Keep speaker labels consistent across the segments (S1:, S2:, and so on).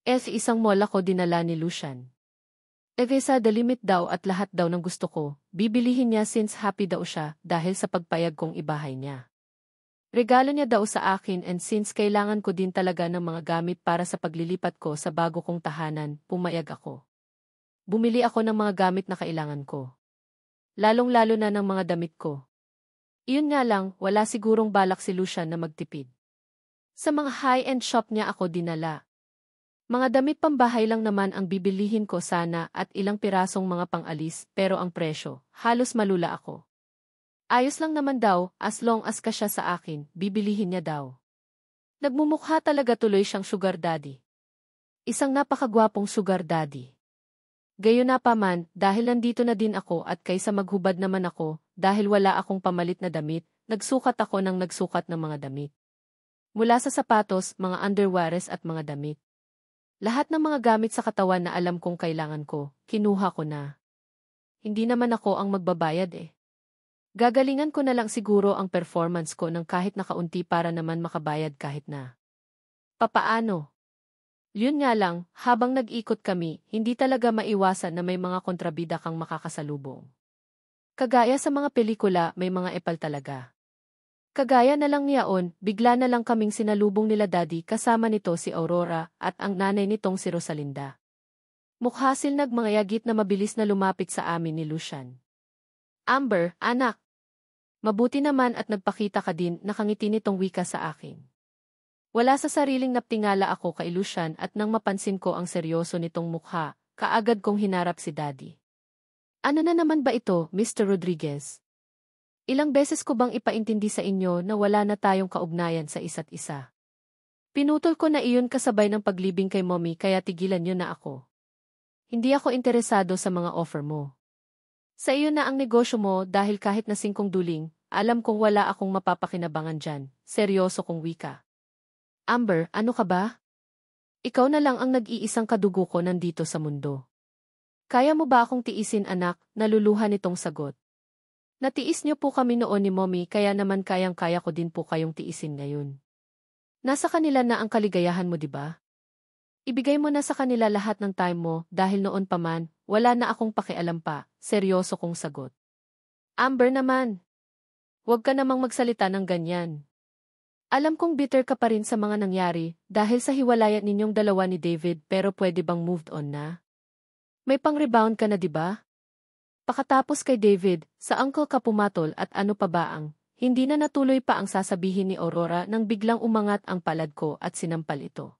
S1: Sa isang mall ako dinala ni Lucian. Sa the limit daw at lahat daw ng gusto ko, bibilihin niya since happy daw siya dahil sa pagpayag kong ibahay niya. Regalo niya daw sa akin and since kailangan ko din talaga ng mga gamit para sa paglilipat ko sa bago kong tahanan, pumayag ako. Bumili ako ng mga gamit na kailangan ko. Lalong-lalo na ng mga damit ko. Iyon nga lang, wala sigurong balak si Lucian na magtipid. Sa mga high-end shop niya ako dinala. Mga damit pambahay lang naman ang bibilihin ko sana at ilang pirasong mga pang-alis pero ang presyo, halos malula ako. Ayos lang naman daw, as long as kasya sa akin, bibilihin niya daw. Nagmumukha talaga tuloy siyang sugar daddy. Isang napakagwapong sugar daddy. Gayunpaman, dahil nandito na din ako at kaysa maghubad naman ako, dahil wala akong pamalit na damit, nagsukat ako ng nagsukat ng mga damit. Mula sa sapatos, mga underwears at mga damit. Lahat ng mga gamit sa katawan na alam kong kailangan ko, kinuha ko na. Hindi naman ako ang magbabayad eh. Gagalingan ko na lang siguro ang performance ko ng kahit nakaunti para naman makabayad kahit na. Papaano? Yun nga lang, habang nag-ikot kami, hindi talaga maiwasan na may mga kontrabida kang makakasalubong. Kagaya sa mga pelikula, may mga epal talaga. Kagaya na lang niyaon, bigla na lang kaming sinalubong nila daddy kasama nito si Aurora at ang nanay nitong si Rosalinda. Mukha silnag mga yagit na mabilis na lumapit sa amin ni Lucian. Amber, anak. Mabuti naman at nagpakita ka din, nakangiti nitong wika sa akin. Wala sa sariling naptingala ako kay Lucian at nang mapansin ko ang seryoso nitong mukha, kaagad kong hinarap si daddy. Ano na naman ba ito, Mr. Rodriguez? Ilang beses ko bang ipaintindi sa inyo na wala na tayong kaugnayan sa isa't isa? Pinutol ko na iyon kasabay ng paglibing kay mommy kaya tigilan niyo na ako. Hindi ako interesado sa mga offer mo. Sa iyo na ang negosyo mo dahil kahit na singkong duling, alam kong wala akong mapapakinabangan dyan, seryoso kong wika. Amber, ano ka ba? Ikaw na lang ang nag-iisang kadugo ko nandito sa mundo. Kaya mo ba akong tiisin anak, naluluha nitong sagot. Natiis niyo po kami noon ni mommy kaya naman kayang-kaya ko din po kayong tiisin ngayon. Nasa kanila na ang kaligayahan mo diba? Ibigay mo na sa kanila lahat ng time mo dahil noon pa man, wala na akong pakialam pa, seryoso kong sagot. Amber naman. Huwag ka namang magsalita ng ganyan. Alam kong bitter ka pa rin sa mga nangyari dahil sa hiwalayan ninyong dalawa ni David pero pwede bang moved on na? May pang-rebound ka na diba? Pakatapos kay David, sa uncle ka pumatol at ano pa ba ang, hindi na natuloy pa ang sasabihin ni Aurora nang biglang umangat ang palad ko at sinampal ito.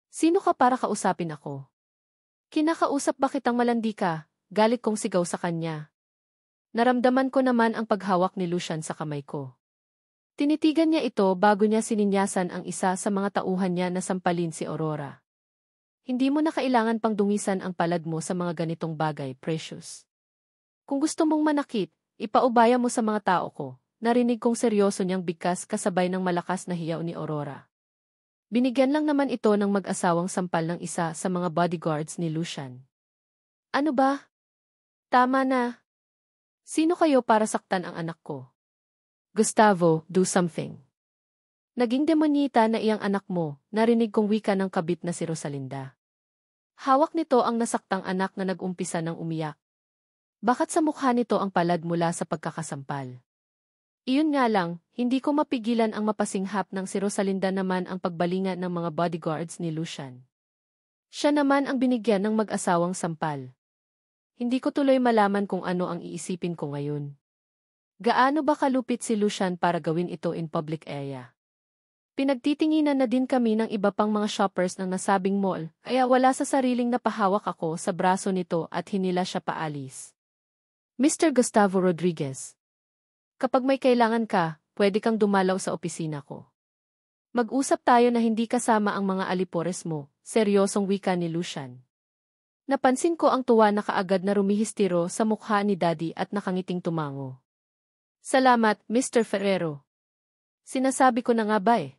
S1: Sino ka para kausapin ako? Kinakausap ba kitang malandi ka? Galit kong sigaw sa kanya. Naramdaman ko naman ang paghawak ni Lucian sa kamay ko. Tinitigan niya ito bago niya sininyasan ang isa sa mga tauhan niya na sampalin si Aurora. Hindi mo na kailangan pang dungisan ang palad mo sa mga ganitong bagay, Precious. Kung gusto mong manakit, ipaubaya mo sa mga tao ko. Narinig kong seryoso niyang bigkas kasabay ng malakas na hiyaw ni Aurora. Binigyan lang naman ito ng mag-asawang sampal ng isa sa mga bodyguards ni Lucian. Ano ba? Tama na. Sino kayo para saktan ang anak ko? Gustavo, do something. Naging demonyita na iyang anak mo, narinig kong wika ng kabit na si Rosalinda. Hawak nito ang nasaktang anak na nag-umpisa ng umiyak. Bakit sa mukha nito ang palad mula sa pagkakasampal? Iyon nga lang, hindi ko mapigilan ang mapasinghap ng si Rosalinda naman ang pagbalingan ng mga bodyguards ni Lucian. Siya naman ang binigyan ng mag-asawang sampal. Hindi ko tuloy malaman kung ano ang iisipin ko ngayon. Gaano ba kalupit si Lucian para gawin ito in public area? Pinagtitinginan na din kami ng iba pang mga shoppers ng nasabing mall, kaya wala sa sariling napahawak ako sa braso nito at hinila siya paalis. Mr. Gustavo Rodriguez. Kapag may kailangan ka, pwede kang dumalaw sa opisina ko. Mag-usap tayo na hindi kasama ang mga alipores mo, seryosong wika ni Lucian. Napansin ko ang tuwa na kaagad na rumihistiro sa mukha ni Daddy at nakangiting tumango. Salamat, Mr. Ferrero. Sinasabi ko na nga ba eh.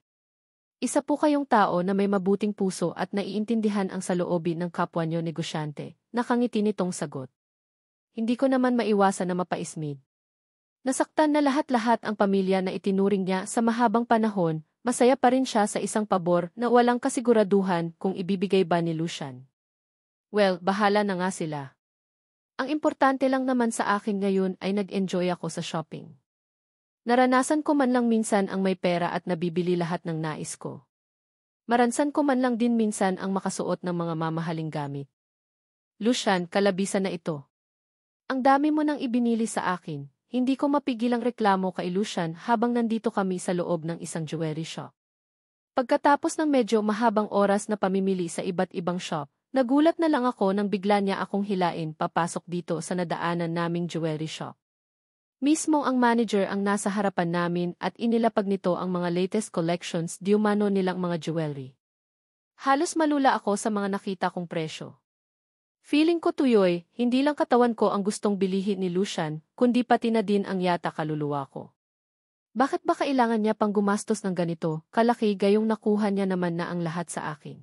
S1: Isa po kayong tao na may mabuting puso at naiintindihan ang saloobin ng kapwa nyo negosyante, nakangiti nitong sagot. Hindi ko naman maiwasan na mapaismid. Nasaktan na lahat-lahat ang pamilya na itinuring niya sa mahabang panahon, masaya pa rin siya sa isang pabor na walang kasiguraduhan kung ibibigay ba ni Lucian. Well, bahala na nga sila. Ang importante lang naman sa akin ngayon ay nag-enjoy ako sa shopping. Naranasan ko man lang minsan ang may pera at nabibili lahat ng nais ko. Maransan ko man lang din minsan ang makasuot ng mga mamahaling gamit. Lucian, kalabisan na ito. Ang dami mo nang ibinili sa akin. Hindi ko mapigilang reklamo kay Lucian habang nandito kami sa loob ng isang jewelry shop. Pagkatapos ng medyo mahabang oras na pamimili sa iba't ibang shop, nagulat na lang ako nang bigla niya akong hilain papasok dito sa nadaanan naming jewelry shop. Mismo ang manager ang nasa harapan namin at inilapag nito ang mga latest collections di umano nilang mga jewelry. Halos malula ako sa mga nakita kong presyo. Feeling ko tuyoy, hindi lang katawan ko ang gustong bilihin ni Lucian, kundi pati na din ang yata kaluluwa ko. Bakit ba kailangan niya pang gumastos ng ganito, kalaki gayong nakuha niya naman na ang lahat sa akin?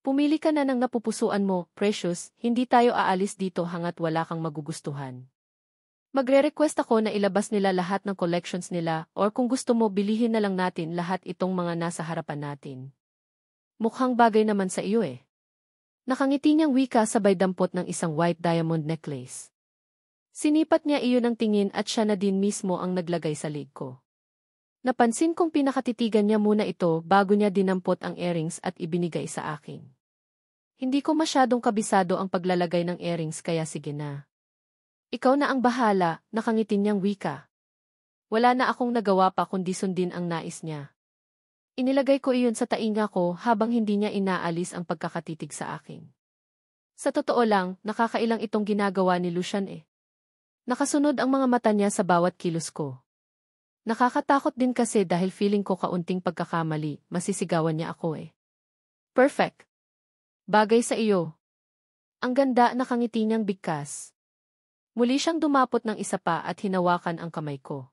S1: Pumili ka na ng napupusuan mo, Precious, hindi tayo aalis dito hangat wala kang magugustuhan. Magre-request ako na ilabas nila lahat ng collections nila or kung gusto mo bilihin na lang natin lahat itong mga nasa harapan natin. Mukhang bagay naman sa iyo eh. Nakangiti niyang wika sabay dampot ng isang white diamond necklace. Sinipat niya iyon ng tingin at siya na din mismo ang naglagay sa leg ko. Napansin kong pinakatitigan niya muna ito bago niya dinampot ang earrings at ibinigay sa akin. Hindi ko masyadong kabisado ang paglalagay ng earrings kaya sige na. Ikaw na ang bahala, nakangiti niyang wika. Wala na akong nagawa pa kundi sundin ang nais niya. Inilagay ko iyon sa tainga ko habang hindi niya inaalis ang pagkakatitig sa akin. Sa totoo lang, nakakailang itong ginagawa ni Lucian eh. Nakasunod ang mga mata niya sa bawat kilos ko. Nakakatakot din kasi dahil feeling ko kaunting pagkakamali, masisigawan niya ako eh. Perfect. Bagay sa iyo. Ang ganda, nakangiti niyang bigkas. Muli siyang dumapot ng isa pa at hinawakan ang kamay ko.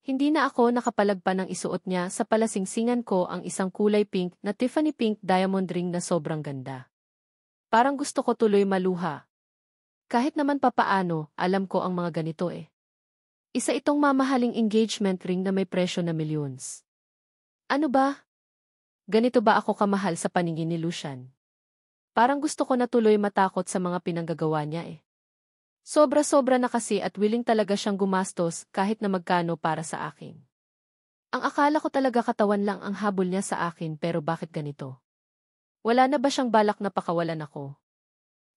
S1: Hindi na ako nakapalagpa ng isuot niya sa palasingsingan ko ang isang kulay pink na Tiffany pink diamond ring na sobrang ganda. Parang gusto ko tuloy maluha. Kahit naman papaano, alam ko ang mga ganito eh. Isa itong mamahaling engagement ring na may presyo na millions. Ano ba? Ganito ba ako kamahal sa paningin ni Lucian? Parang gusto ko na tuloy matakot sa mga pinanggagawa niya eh. Sobra-sobra na kasi at willing talaga siyang gumastos kahit na magkano para sa akin. Ang akala ko talaga katawan lang ang habol niya sa akin pero bakit ganito? Wala na ba siyang balak na pakawalan ako?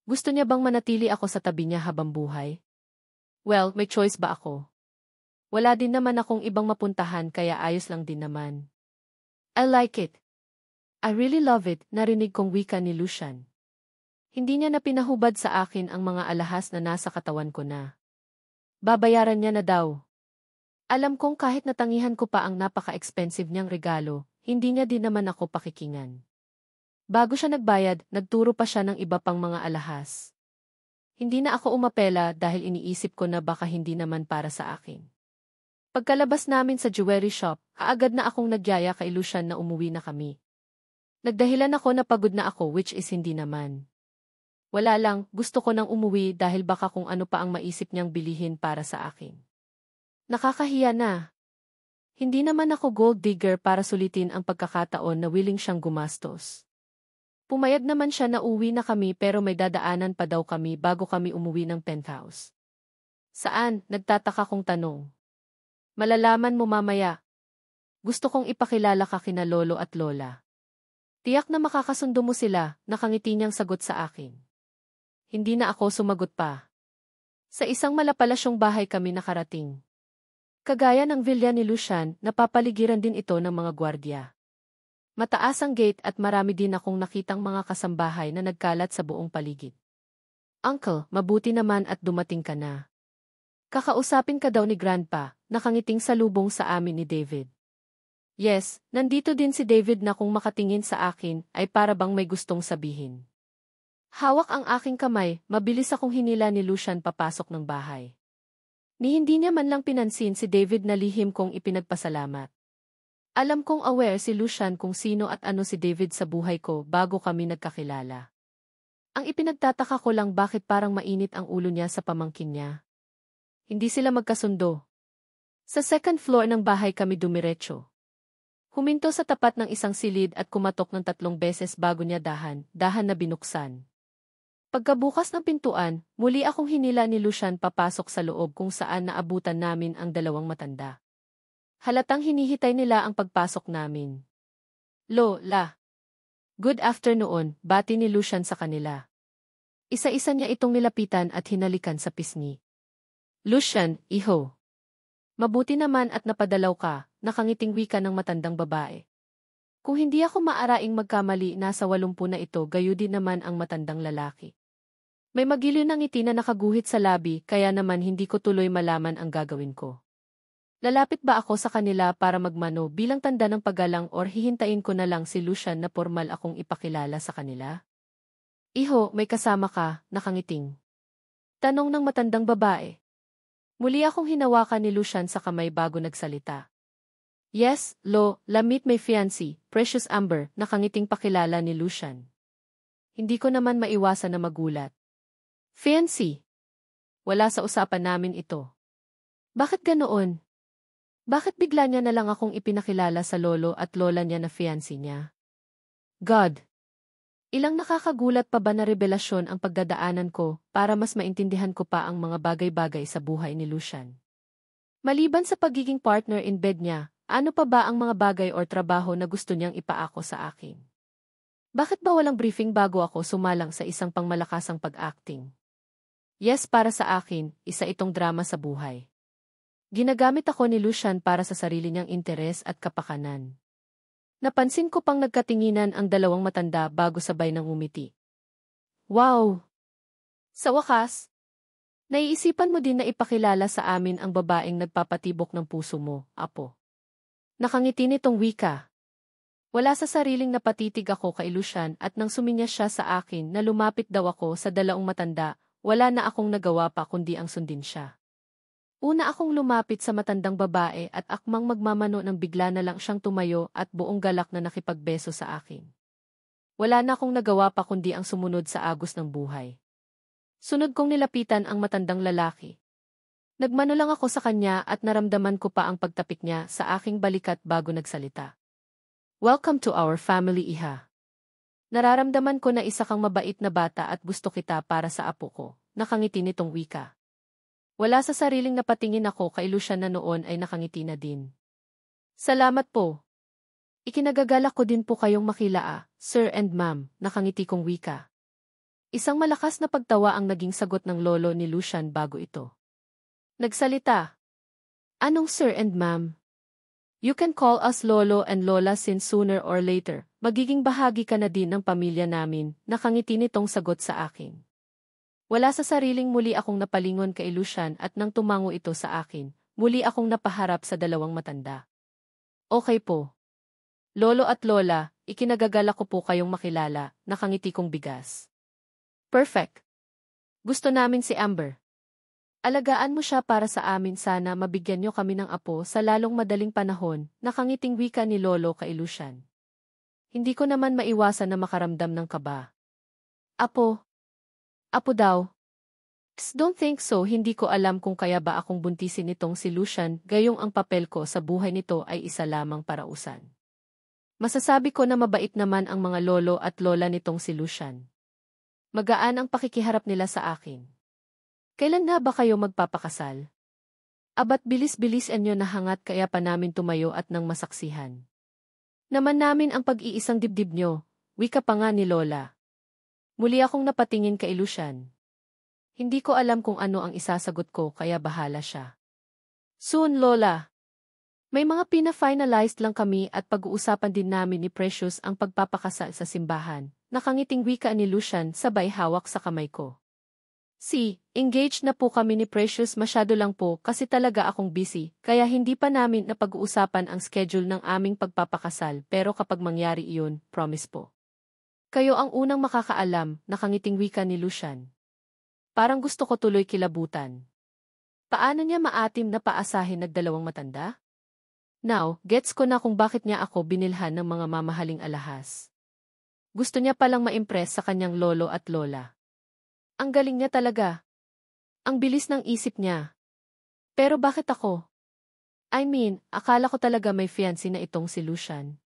S1: Gusto niya bang manatili ako sa tabi niya habang buhay? Well, may choice ba ako? Wala din naman akong ibang mapuntahan kaya ayos lang din naman. I like it. I really love it, narinig kong wika ni Lucian. Hindi niya na pinahubad sa akin ang mga alahas na nasa katawan ko na. Babayaran niya na daw. Alam kong kahit natangihan ko pa ang napaka-expensive niyang regalo, hindi niya din naman ako pakikingan. Bago siya nagbayad, nagturo pa siya ng iba pang mga alahas. Hindi na ako umapela dahil iniisip ko na baka hindi naman para sa akin. Pagkalabas namin sa jewelry shop, kaagad na akong nagyaya kay Lucian na umuwi na kami. Nagdahilan ako na pagod na ako which is hindi naman. Wala lang, gusto ko nang umuwi dahil baka kung ano pa ang maisip niyang bilihin para sa akin. Nakakahiya na. Hindi naman ako gold digger para sulitin ang pagkakataon na willing siyang gumastos. Pumayag naman siya na uwi na kami pero may dadaanan pa daw kami bago kami umuwi ng penthouse. Saan? Nagtataka kong tanong. Malalaman mo mamaya. Gusto kong ipakilala ka kina lolo at lola. Tiyak na makakasundo mo sila, nakangiti niyang sagot sa akin. Hindi na ako sumagot pa. Sa isang malapalasyong bahay kami nakarating. Kagaya ng villa ni Lucian, napapaligiran din ito ng mga gwardya. Mataas ang gate at marami din akong nakitang mga kasambahay na nagkalat sa buong paligid. Uncle, mabuti naman at dumating ka na. Kakausapin ka daw ni Grandpa, nakangiting salubong sa amin ni David. Yes, nandito din si David na kung makatingin sa akin ay para bang may gustong sabihin. Hawak ang aking kamay, mabilis akong hinila ni Lucian papasok ng bahay. Ni hindi niya man lang pinansin si David na lihim kong ipinagpasalamat. Alam kong aware si Lucian kung sino at ano si David sa buhay ko bago kami nagkakilala. Ang ipinagtataka ko lang bakit parang mainit ang ulo niya sa pamangkin niya. Hindi sila magkasundo. Sa second floor ng bahay kami dumiretso. Huminto sa tapat ng isang silid at kumatok ng 3 beses bago niya dahan na binuksan. Pagkabukas ng pintuan, muli akong hinila ni Lucian papasok sa loob kung saan naabutan namin ang dalawang matanda. Halatang hinihitay nila ang pagpasok namin. Lola. Good afternoon, bati ni Lucian sa kanila. Isa-isa niya itong nilapitan at hinalikan sa pisngi. Lucian, iho. Mabuti naman at napadalaw ka, nakangiting wika ng matandang babae. Kung hindi ako maaraing magkamali, nasa 80 na ito, gayo din naman ang matandang lalaki. May magiliw ng ngiti na nakaguhit sa labi, kaya naman hindi ko tuloy malaman ang gagawin ko. Lalapit ba ako sa kanila para magmano bilang tanda ng paggalang or hihintayin ko na lang si Lucian na formal akong ipakilala sa kanila? Iho, may kasama ka, nakangiting. Tanong ng matandang babae. Muli akong hinawakan ni Lucian sa kamay bago nagsalita. Yes, meet my fiancé, Precious Amber, nakangiting pakilala ni Lucian. Hindi ko naman maiwasan na magulat. Fiancé? Wala sa usapan namin ito. Bakit ganoon? Bakit bigla niya na lang akong ipinakilala sa lolo at lola niya na fiancé niya? God! Ilang nakakagulat pa ba na revelasyon ang pagdadaanan ko para mas maintindihan ko pa ang mga bagay-bagay sa buhay ni Lucian. Maliban sa pagiging partner in bed niya, ano pa ba ang mga bagay o trabaho na gusto niyang ipaako sa akin? Bakit ba walang briefing bago ako sumalang sa isang pangmalakasang pag-acting? Yes, para sa akin, isa itong drama sa buhay. Ginagamit ako ni Lucian para sa sarili niyang interes at kapakanan. Napansin ko pang nagkatinginan ang dalawang matanda bago sabay nang umiti. Wow! Sa wakas, naiisipan mo din na ipakilala sa amin ang babaeng nagpapatibok ng puso mo, apo. Nakangiti nitong wika. Wala sa sariling napatitig ako kay Lucian at nang suminya siya sa akin na lumapit daw ako sa dalawang matanda, wala na akong nagawa pa kundi ang sundin siya. Una akong lumapit sa matandang babae at akmang magmamano nang bigla na lang siyang tumayo at buong galak na nakipagbeso sa akin. Wala na akong nagawa pa kundi ang sumunod sa agos ng buhay. Sunod kong nilapitan ang matandang lalaki. Nagmano lang ako sa kanya at naramdaman ko pa ang pagtapik niya sa aking balikat bago nagsalita. Welcome to our family, iha. Nararamdaman ko na isa kang mabait na bata at gusto kita para sa apo ko, nakangiti nitong wika. Wala sa sariling napatingin ako kay Lucian na noon ay nakangiti na din. Salamat po. Ikinagagalak ko din po kayong makilaa, sir and ma'am, nakangiti kong wika. Isang malakas na pagtawa ang naging sagot ng lolo ni Lucian bago ito. Nagsalita. Anong sir and ma'am? You can call us lolo and lola since sooner or later, magiging bahagi ka na din ng pamilya namin, nakangiti nitong sagot sa akin. Wala sa sariling muli akong napalingon kay Lucian at nang tumango ito sa akin, muli akong napaharap sa dalawang matanda. Okay po. Lolo at lola, ikinagagalak ko po kayong makilala, nakangiti kong bigas. Perfect. Gusto namin si Amber. Alagaan mo siya para sa amin, sana mabigyan niyo kami ng apo sa lalong madaling panahon, nakangiting wika ni Lolo kay Lucian. Hindi ko naman maiwasan na makaramdam ng kaba. Apo? Apo daw? Don't think so, hindi ko alam kung kaya ba akong buntisin nitong si Lucian, gayong ang papel ko sa buhay nito ay isa lamang parausan. Masasabi ko na mabait naman ang mga lolo at lola nitong si Lucian. Magaan ang pakikiharap nila sa akin. Kailan nga ba kayo magpapakasal? Abat bilis-bilis enyo na hangat kaya pa namin tumayo at nang masaksihan. Naman namin ang pag-iisang dibdib nyo, wika pa nga ni Lola. Muli akong napatingin kay Lucian. Hindi ko alam kung ano ang isasagot ko kaya bahala siya. Soon, Lola. May mga pina-finalized lang kami at pag-uusapan din namin ni Precious ang pagpapakasal sa simbahan, nakangiting wika ni Lucian sabay hawak sa kamay ko. Engaged na po kami ni Precious, masyado lang po kasi talaga akong busy, kaya hindi pa namin napag-uusapan ang schedule ng aming pagpapakasal, pero kapag mangyari iyon, promise po. Kayo ang unang makakaalam, nakangiting wika ni Lucian. Parang gusto ko tuloy kilabutan. Paano niya maatim na paasahin nagdalawang matanda? Now, gets ko na kung bakit niya ako binilhan ng mga mamahaling alahas. Gusto niya palang ma-impress sa kanyang lolo at lola. Ang galing niya talaga. Ang bilis ng isip niya. Pero bakit ako? I mean, akala ko talaga may fiancé na itong si Lucian.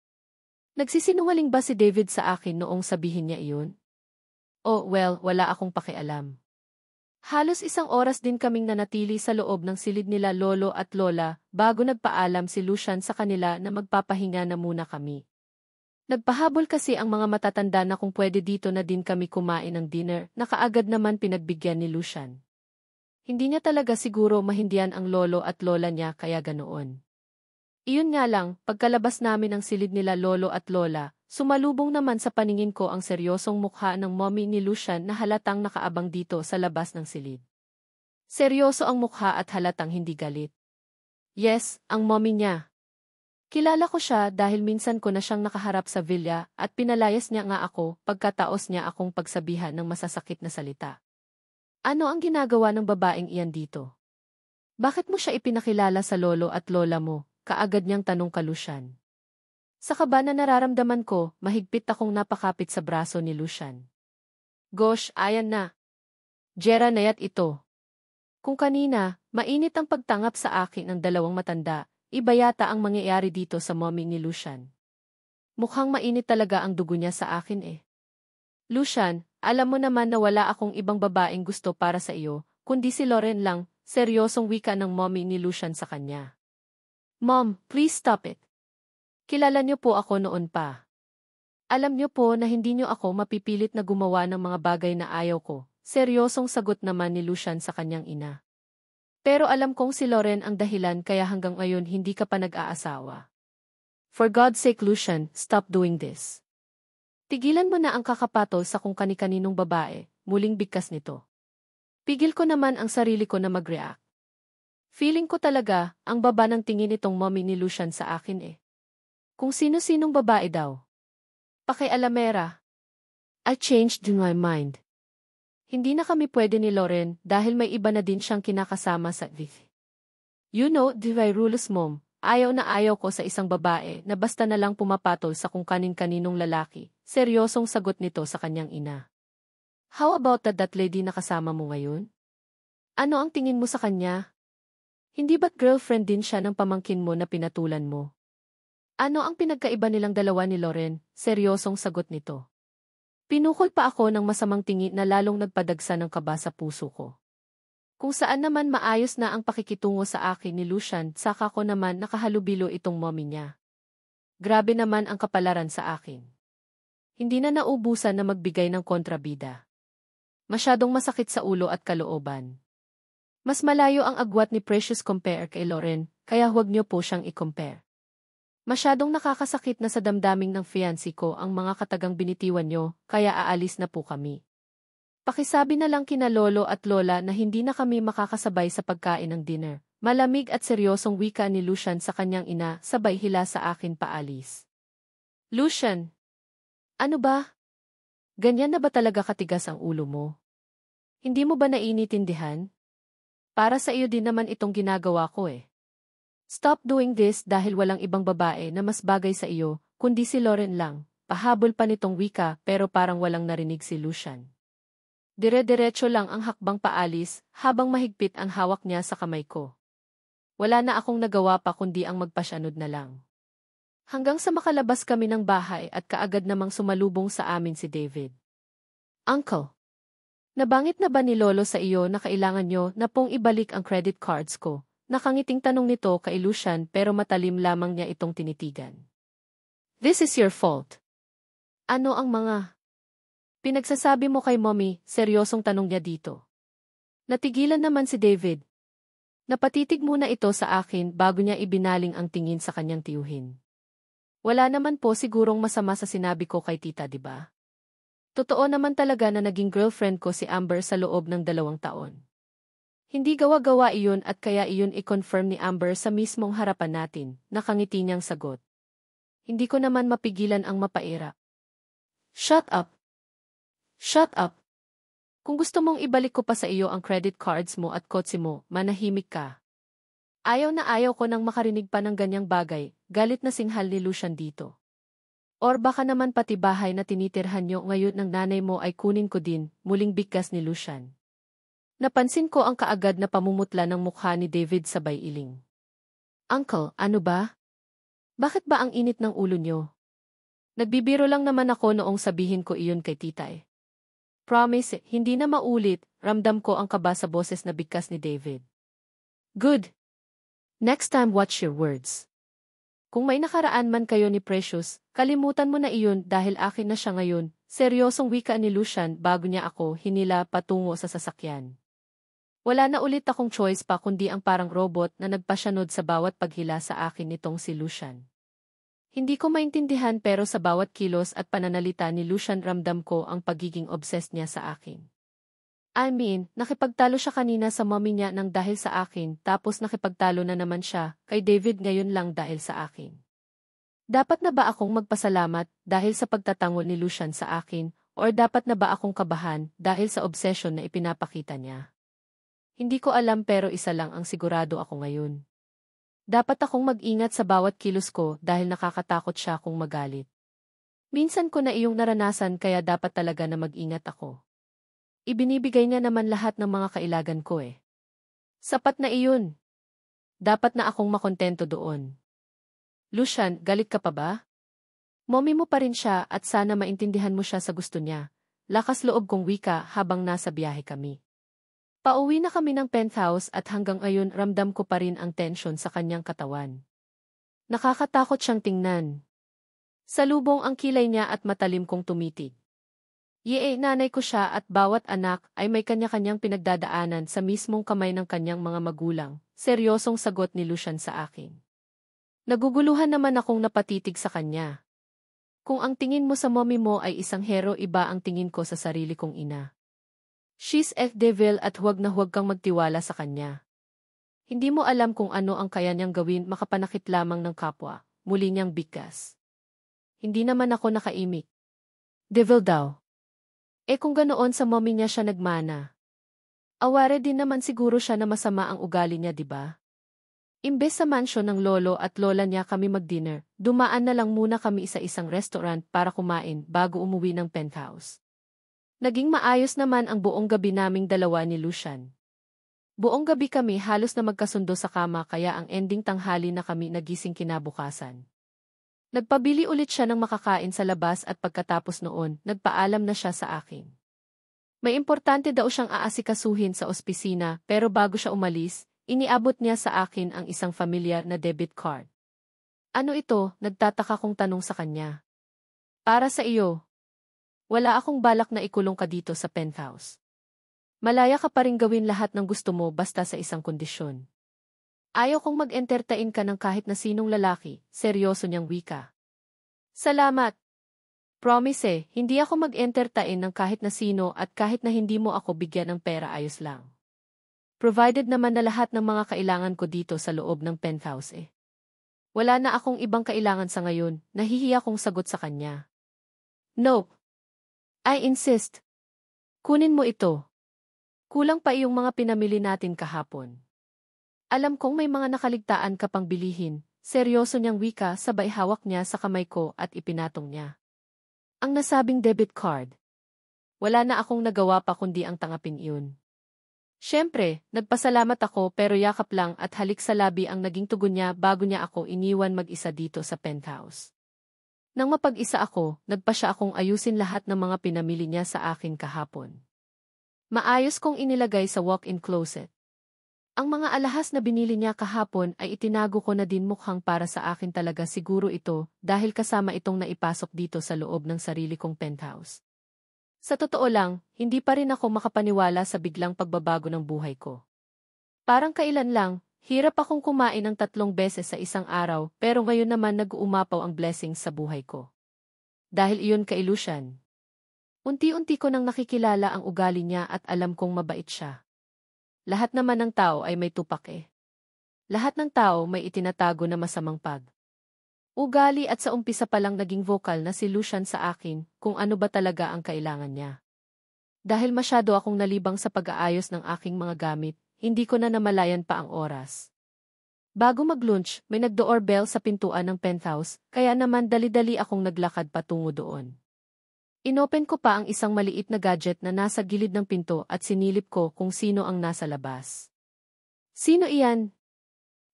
S1: Nagsisinungaling ba si David sa akin noong sabihin niya iyon? Oh, well, wala akong pakialam. Halos 1 oras din kaming nanatili sa loob ng silid nila lolo at lola bago nagpaalam si Lucian sa kanila na magpapahinga na muna kami. Nagpahabol kasi ang mga matatanda na kung pwede dito na din kami kumain ng dinner na kaagad naman pinagbigyan ni Lucian. Hindi niya talaga siguro mahindihan ang lolo at lola niya kaya ganoon. Iyon nga lang, pagkalabas namin ng silid nila lolo at lola, sumalubong naman sa paningin ko ang seryosong mukha ng mommy ni Lucian na halatang nakaabang dito sa labas ng silid. Seryoso ang mukha at halatang hindi galit. Yes, ang mommy niya. Kilala ko siya dahil minsan ko na siyang nakaharap sa villa at pinalayas niya nga ako pagkataos niya akong pagsabihan ng masasakit na salita. Ano ang ginagawa ng babaeng iyan dito? Bakit mo siya ipinakilala sa lolo at lola mo? Kaagad niyang tanong ka Lucian. Sa kaba na nararamdaman ko, mahigpit akong napakapit sa braso ni Lucian. Gosh, ayan na. Jera nayat ito. Kung kanina, mainit ang pagtangap sa akin ng dalawang matanda, iba yata ang mangyayari dito sa mommy ni Lucian. Mukhang mainit talaga ang dugo niya sa akin eh. Lucian, alam mo naman na wala akong ibang babaeng gusto para sa iyo, kundi si Loren lang, seryosong wika ng mommy ni Lucian sa kanya. Mom, please stop it. Kilala niyo po ako noon pa. Alam niyo po na hindi niyo ako mapipilit na gumawa ng mga bagay na ayaw ko, seryosong sagot naman ni Lucian sa kanyang ina. Pero alam kong si Loren ang dahilan kaya hanggang ngayon hindi ka pa nag-aasawa. For God's sake Lucian, stop doing this. Tigilan mo na ang kakapatol sa kung kani-kaninong babae, muling bigkas nito. Pigil ko naman ang sarili ko na mag-react. Feeling ko talaga, ang baba ng tingin itong mommy ni Lucian sa akin eh. Kung sino-sinong babae daw. Pakialamera. I changed my mind. Hindi na kami pwede ni Loren dahil may iba na din siyang kinakasama sa VIF. You know, the rules mom. Ayaw na ayaw ko sa isang babae na basta na lang pumapatol sa kung kanin-kaninong lalaki. Seryosong sagot nito sa kanyang ina. How about that lady na kasama mo ngayon? Ano ang tingin mo sa kanya? Hindi ba't girlfriend din siya ng pamangkin mo na pinatulan mo? Ano ang pinagkaiba nilang dalawa ni Loren? Seryosong sagot nito. Pinukol pa ako ng masamang tingin na lalong nagpadagsa ng kaba sa puso ko. Kung saan naman maayos na ang pakikitungo sa akin ni Lucian, saka ko naman nakahalubilo itong mommy niya. Grabe naman ang kapalaran sa akin. Hindi na naubusan na magbigay ng kontrabida. Masyadong masakit sa ulo at kalooban. Mas malayo ang agwat ni Precious compare kay Loren, kaya huwag niyo po siyang i-compare. Masyadong nakakasakit na sa damdaming ng fiancé ko ang mga katagang binitiwan niyo, kaya aalis na po kami. Pakisabi na lang kina lolo at lola na hindi na kami makakasabay sa pagkain ng dinner. Malamig at seryosong wika ni Lucian sa kanyang ina sabay hila sa akin paalis. Lucian! Ano ba? Ganyan na ba talaga katigas ang ulo mo? Hindi mo ba naiintindihan? Para sa iyo din naman itong ginagawa ko eh. Stop doing this dahil walang ibang babae na mas bagay sa iyo, kundi si Loren lang. Pahabol pa nitong wika pero parang walang narinig si Lucian. Dire-diretso lang ang hakbang paalis habang mahigpit ang hawak niya sa kamay ko. Wala na akong nagawa pa kundi ang magpasyanod na lang. Hanggang sa makalabas kami ng bahay at kaagad namang sumalubong sa amin si David. Uncle, nabangit na ba ni Lolo sa iyo na kailangan nyo na pong ibalik ang credit cards ko? Nakangiting tanong nito kay Lucian pero matalim lamang niya itong tinitigan. This is your fault. Ano ang mga pinagsasabi mo kay mommy? Seryosong tanong niya dito. Natigilan naman si David. Napatitig muna ito sa akin bago niya ibinaling ang tingin sa kanyang tiyuhin. Wala naman po sigurong masama sa sinabi ko kay tita, di ba? Totoo naman talaga na naging girlfriend ko si Amber sa loob ng 2 taon. Hindi gawa-gawa iyon at kaya iyon i-confirm ni Amber sa mismong harapan natin, nakangiti niyang sagot. Hindi ko naman mapigilan ang mapaira. Shut up! Shut up! Kung gusto mong ibalik ko pa sa iyo ang credit cards mo at kotse mo, manahimik ka. Ayaw na ayaw ko nang makarinig pa ng ganyang bagay, galit na singhal ni Lucian dito. Or baka naman pati bahay na tinitirhan niyo ngayon ng nanay mo ay kunin ko din, muling bigkas ni Lucian. Napansin ko ang kaagad na pamumutla ng mukha ni David sabay iling. Uncle, ano ba? Bakit ba ang init ng ulo niyo? Nagbibiro lang naman ako noong sabihin ko iyon kay tita eh. Promise, hindi na maulit, ramdam ko ang kaba sa boses na bigkas ni David. Good. Next time watch your words. Kung may nakaraan man kayo ni Precious, kalimutan mo na iyon dahil akin na siya ngayon, seryosong wika ni Lucian bago niya ako hinila patungo sa sasakyan. Wala na ulit akong choice pa kundi ang parang robot na nagpasyanod sa bawat paghila sa akin nitong si Lucian. Hindi ko maintindihan pero sa bawat kilos at pananalita ni Lucian ramdam ko ang pagiging obsessed niya sa akin. I mean, nakipagtalo siya kanina sa mommy niya nang dahil sa akin tapos nakipagtalo na naman siya kay David ngayon lang dahil sa akin. Dapat na ba akong magpasalamat dahil sa pagtatanggol ni Lucian sa akin or dapat na ba akong kabahan dahil sa obsession na ipinapakita niya? Hindi ko alam pero isa lang ang sigurado ako ngayon. Dapat akong mag-ingat sa bawat kilos ko dahil nakakatakot siya kung magalit. Minsan ko na iyong naranasan kaya dapat talaga na mag-ingat ako. Ibinibigay niya naman lahat ng mga kailangan ko eh. Sapat na iyon. Dapat na akong makontento doon. Lucian, galit ka pa ba? Mommy mo pa rin siya at sana maintindihan mo siya sa gusto niya. Lakas loob kong wika habang nasa biyahe kami. Pauwi na kami ng penthouse at hanggang ngayon ramdam ko pa rin ang tensyon sa kanyang katawan. Nakakatakot siyang tingnan. Salubong ang kilay niya at matalim kong tumitig. Yee, nanay ko siya at bawat anak ay may kanya-kanyang pinagdadaanan sa mismong kamay ng kanyang mga magulang, seryosong sagot ni Lucian sa akin. Naguguluhan naman akong napatitig sa kanya. Kung ang tingin mo sa mommy mo ay isang hero, iba ang tingin ko sa sarili kong ina. She's a devil at huwag na huwag kang magtiwala sa kanya. Hindi mo alam kung ano ang kaya niyang gawin makapanakit lamang ng kapwa, muli niyang bigkas. Hindi naman ako nakaimik. Devil daw. Kung ganoon sa mommy niya siya nagmana. Aware din naman siguro siya na masama ang ugali niya, di ba? Imbes sa mansyon ng lolo at lola niya kami mag-dinner, dumaan na lang muna kami sa isang restaurant para kumain bago umuwi ng penthouse. Naging maayos naman ang buong gabi naming dalawa ni Lucian. Buong gabi kami halos na magkasundo sa kama kaya ang ending tanghali na kami nagising kinabukasan. Nagpabili ulit siya ng makakain sa labas at pagkatapos noon, nagpaalam na siya sa akin. May importante daw siyang aasikasuhin sa opisina pero bago siya umalis, iniabot niya sa akin ang isang familiar na debit card. Ano ito? Nagtataka kong tanong sa kanya. Para sa iyo. Wala akong balak na ikulong ka dito sa penthouse. Malaya ka pa rin gawin lahat ng gusto mo basta sa isang kondisyon. Ayaw kong mag-entertain ka ng kahit na sinong lalaki, seryoso niyang wika. Salamat. Promise hindi ako mag-entertain ng kahit na sino at kahit na hindi mo ako bigyan ng pera ayos lang. Provided naman na lahat ng mga kailangan ko dito sa loob ng penthouse eh. Wala na akong ibang kailangan sa ngayon, nahihiya kong sagot sa kanya. Nope. I insist. Kunin mo ito. Kulang pa iyong mga pinamili natin kahapon. Alam kong may mga nakaligtaan ka pang bilihin, seryoso niyang wika sabay hawak niya sa kamay ko at ipinatong niya. Ang nasabing debit card. Wala na akong nagawa pa kundi ang tangapin iyon. Siyempre, nagpasalamat ako pero yakap lang at halik sa labi ang naging tugon niya bago niya ako iniwan mag-isa dito sa penthouse. Nang mapag-isa ako, nagpa siya akong ayusin lahat ng mga pinamili niya sa akin kahapon. Maayos kong inilagay sa walk-in closet. Ang mga alahas na binili niya kahapon ay itinago ko na din mukhang para sa akin talaga siguro ito dahil kasama itong naipasok dito sa loob ng sarili kong penthouse. Sa totoo lang, hindi pa rin ako makapaniwala sa biglang pagbabago ng buhay ko. Parang kailan lang, hirap akong kumain ng 3 beses sa isang araw pero ngayon naman nag-uumapaw ang blessings sa buhay ko. Dahil iyon kay Lucian. Unti-unti ko nang nakikilala ang ugali niya at alam kong mabait siya. Lahat naman ng tao ay may tupak eh. Lahat ng tao may itinatago na masamang ugali at sa umpisa pa lang naging vocal na si Lucian sa akin kung ano ba talaga ang kailangan niya. Dahil masyado akong nalibang sa pag-aayos ng aking mga gamit, hindi ko na namalayan pa ang oras. Bago mag-lunch, may nag-doorbell sa pintuan ng penthouse, kaya naman dali-dali akong naglakad patungo doon. Inopen ko pa ang isang maliit na gadget na nasa gilid ng pinto at sinilip ko kung sino ang nasa labas. Sino iyan?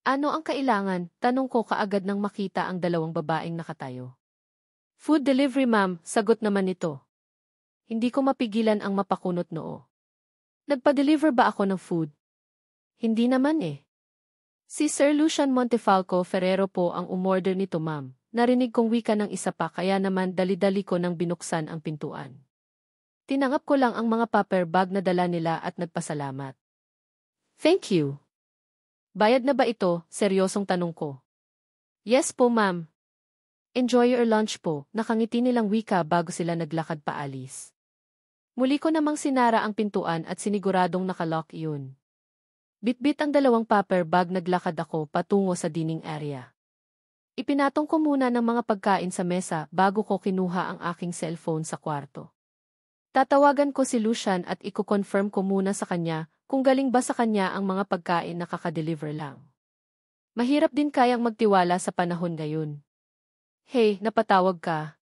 S1: Ano ang kailangan? Tanong ko kaagad nang makita ang dalawang babaeng nakatayo. Food delivery ma'am, sagot naman nito. Hindi ko mapigilan ang mapakunot noo. Nagpa-deliver ba ako ng food? Hindi naman eh. Si Sir Lucian Montefalco Ferrero po ang umorder nito ma'am. Narinig kong wika ng isa pa kaya naman dali-dali ko nang binuksan ang pintuan. Tinanggap ko lang ang mga paper bag na dala nila at nagpasalamat. Thank you. Bayad na ba ito? Seryosong tanong ko. Yes po ma'am. Enjoy your lunch po, nakangiti nilang wika bago sila naglakad paalis. Muli ko namang sinara ang pintuan at siniguradong nakalock yun. Bitbit ang dalawang paper bag naglakad ako patungo sa dining area. Ipinatong ko muna ng mga pagkain sa mesa bago ko kinuha ang aking cellphone sa kwarto. Tatawagan ko si Lucian at iko-confirm ko muna sa kanya kung galing ba sa kanya ang mga pagkain na kakadeliver lang. Mahirap din kayang magtiwala sa panahon ngayon. Hey, napatawag ka.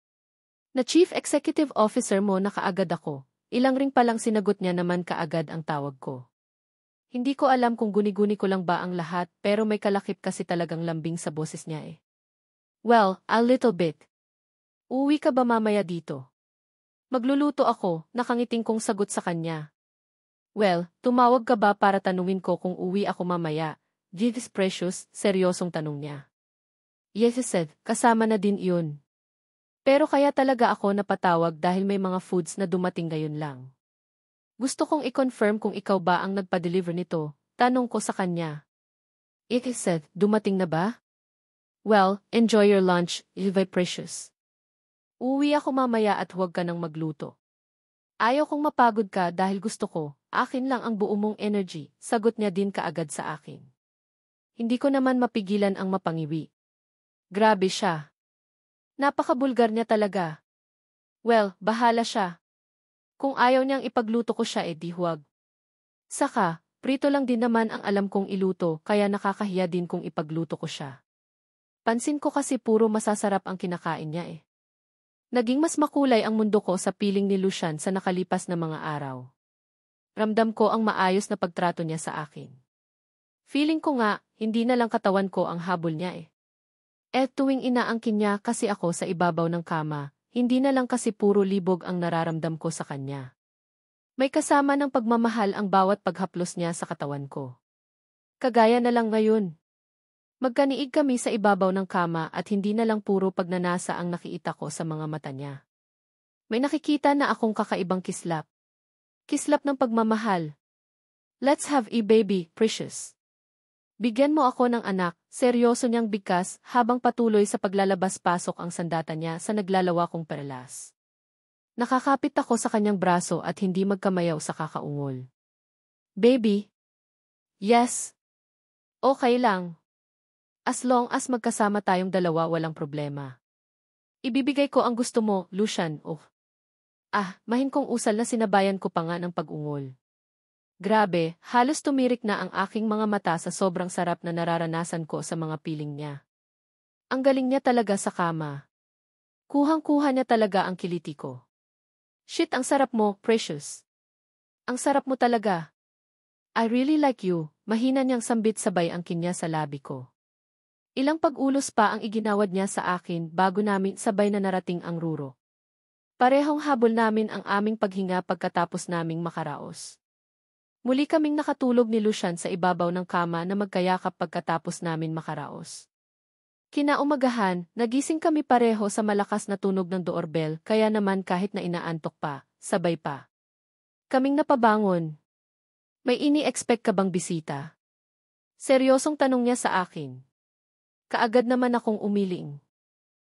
S1: Na Chief Executive Officer mo na kaagad ako. Ilang ring palang sinagot niya naman kaagad ang tawag ko. Hindi ko alam kung guni-guni ko lang ba ang lahat pero may kalakip kasi talagang lambing sa boses niya eh. Well, a little bit. Uwi ka ba mamaya dito? Magluluto ako, nakangiting kong sagot sa kanya. Well, tumawag ka ba para tanungin ko kung uwi ako mamaya? This precious, seryosong tanong niya. Yes, he said, kasama na din iyon. Pero kaya talaga ako napatawag dahil may mga foods na dumating ngayon lang. Gusto kong i-confirm kung ikaw ba ang nagpa-deliver nito, tanong ko sa kanya. He said, dumating na ba? Well, enjoy your lunch, Levi Precious. Uwi ako mamaya at huwag ka nang magluto. Ayaw kong mapagod ka dahil gusto ko, akin lang ang buo mong energy, sagot niya din kaagad sa akin. Hindi ko naman mapigilan ang mapangiwi. Grabe siya. Napakabulgar niya talaga. Well, bahala siya. Kung ayaw niyang ipagluto ko siya di huwag. Saka, prito lang din naman ang alam kong iluto kaya nakakahiya din kung ipagluto ko siya. Pansin ko kasi puro masasarap ang kinakain niya eh. Naging mas makulay ang mundo ko sa piling ni Lucian sa nakalipas na mga araw. Ramdam ko ang maayos na pagtrato niya sa akin. Feeling ko nga, hindi na lang katawan ko ang habol niya eh. Tuwing inaangkin niya kasi ako sa ibabaw ng kama, hindi na lang kasi puro libog ang nararamdam ko sa kanya. May kasama ng pagmamahal ang bawat paghaplos niya sa katawan ko. Kagaya na lang ngayon. Magkaniig kami sa ibabaw ng kama at hindi na lang puro pagnanasa ang nakita ko sa mga mata niya. May nakikita na akong kakaibang kislap. Kislap ng pagmamahal. Let's have a baby, precious. Bigyan mo ako ng anak, seryoso niyang bigkas habang patuloy sa paglalabas-pasok ang sandata niya sa naglalawa kong perlas. Nakakapit ako sa kanyang braso at hindi magkamayaw sa kakaungol. Baby? Yes. Okay lang. As long as magkasama tayong dalawa walang problema. Ibibigay ko ang gusto mo, Lucian, oh. Mahin kong usal na sinabayan ko pa nga ng pag-ungol. Grabe, halos tumirik na ang aking mga mata sa sobrang sarap na nararanasan ko sa mga piling niya. Ang galing niya talaga sa kama. Kuhang-kuha niya talaga ang kiliti ko. Shit, ang sarap mo, precious. Ang sarap mo talaga. I really like you, mahina niyang sambit sabay ang kinya sa labi ko. Ilang pag-ulos pa ang iginawad niya sa akin bago namin sabay na narating ang ruro. Parehong habol namin ang aming paghinga pagkatapos naming makaraos. Muli kaming nakatulog ni Lucian sa ibabaw ng kama na magkayakap pagkatapos namin makaraos. Kinaumagahan, nagising kami pareho sa malakas na tunog ng doorbell kaya naman kahit na inaantok pa, sabay pa kaming napabangon. May ini-expect ka bang bisita? Seryosong tanong niya sa akin. Kaagad naman akong umiling.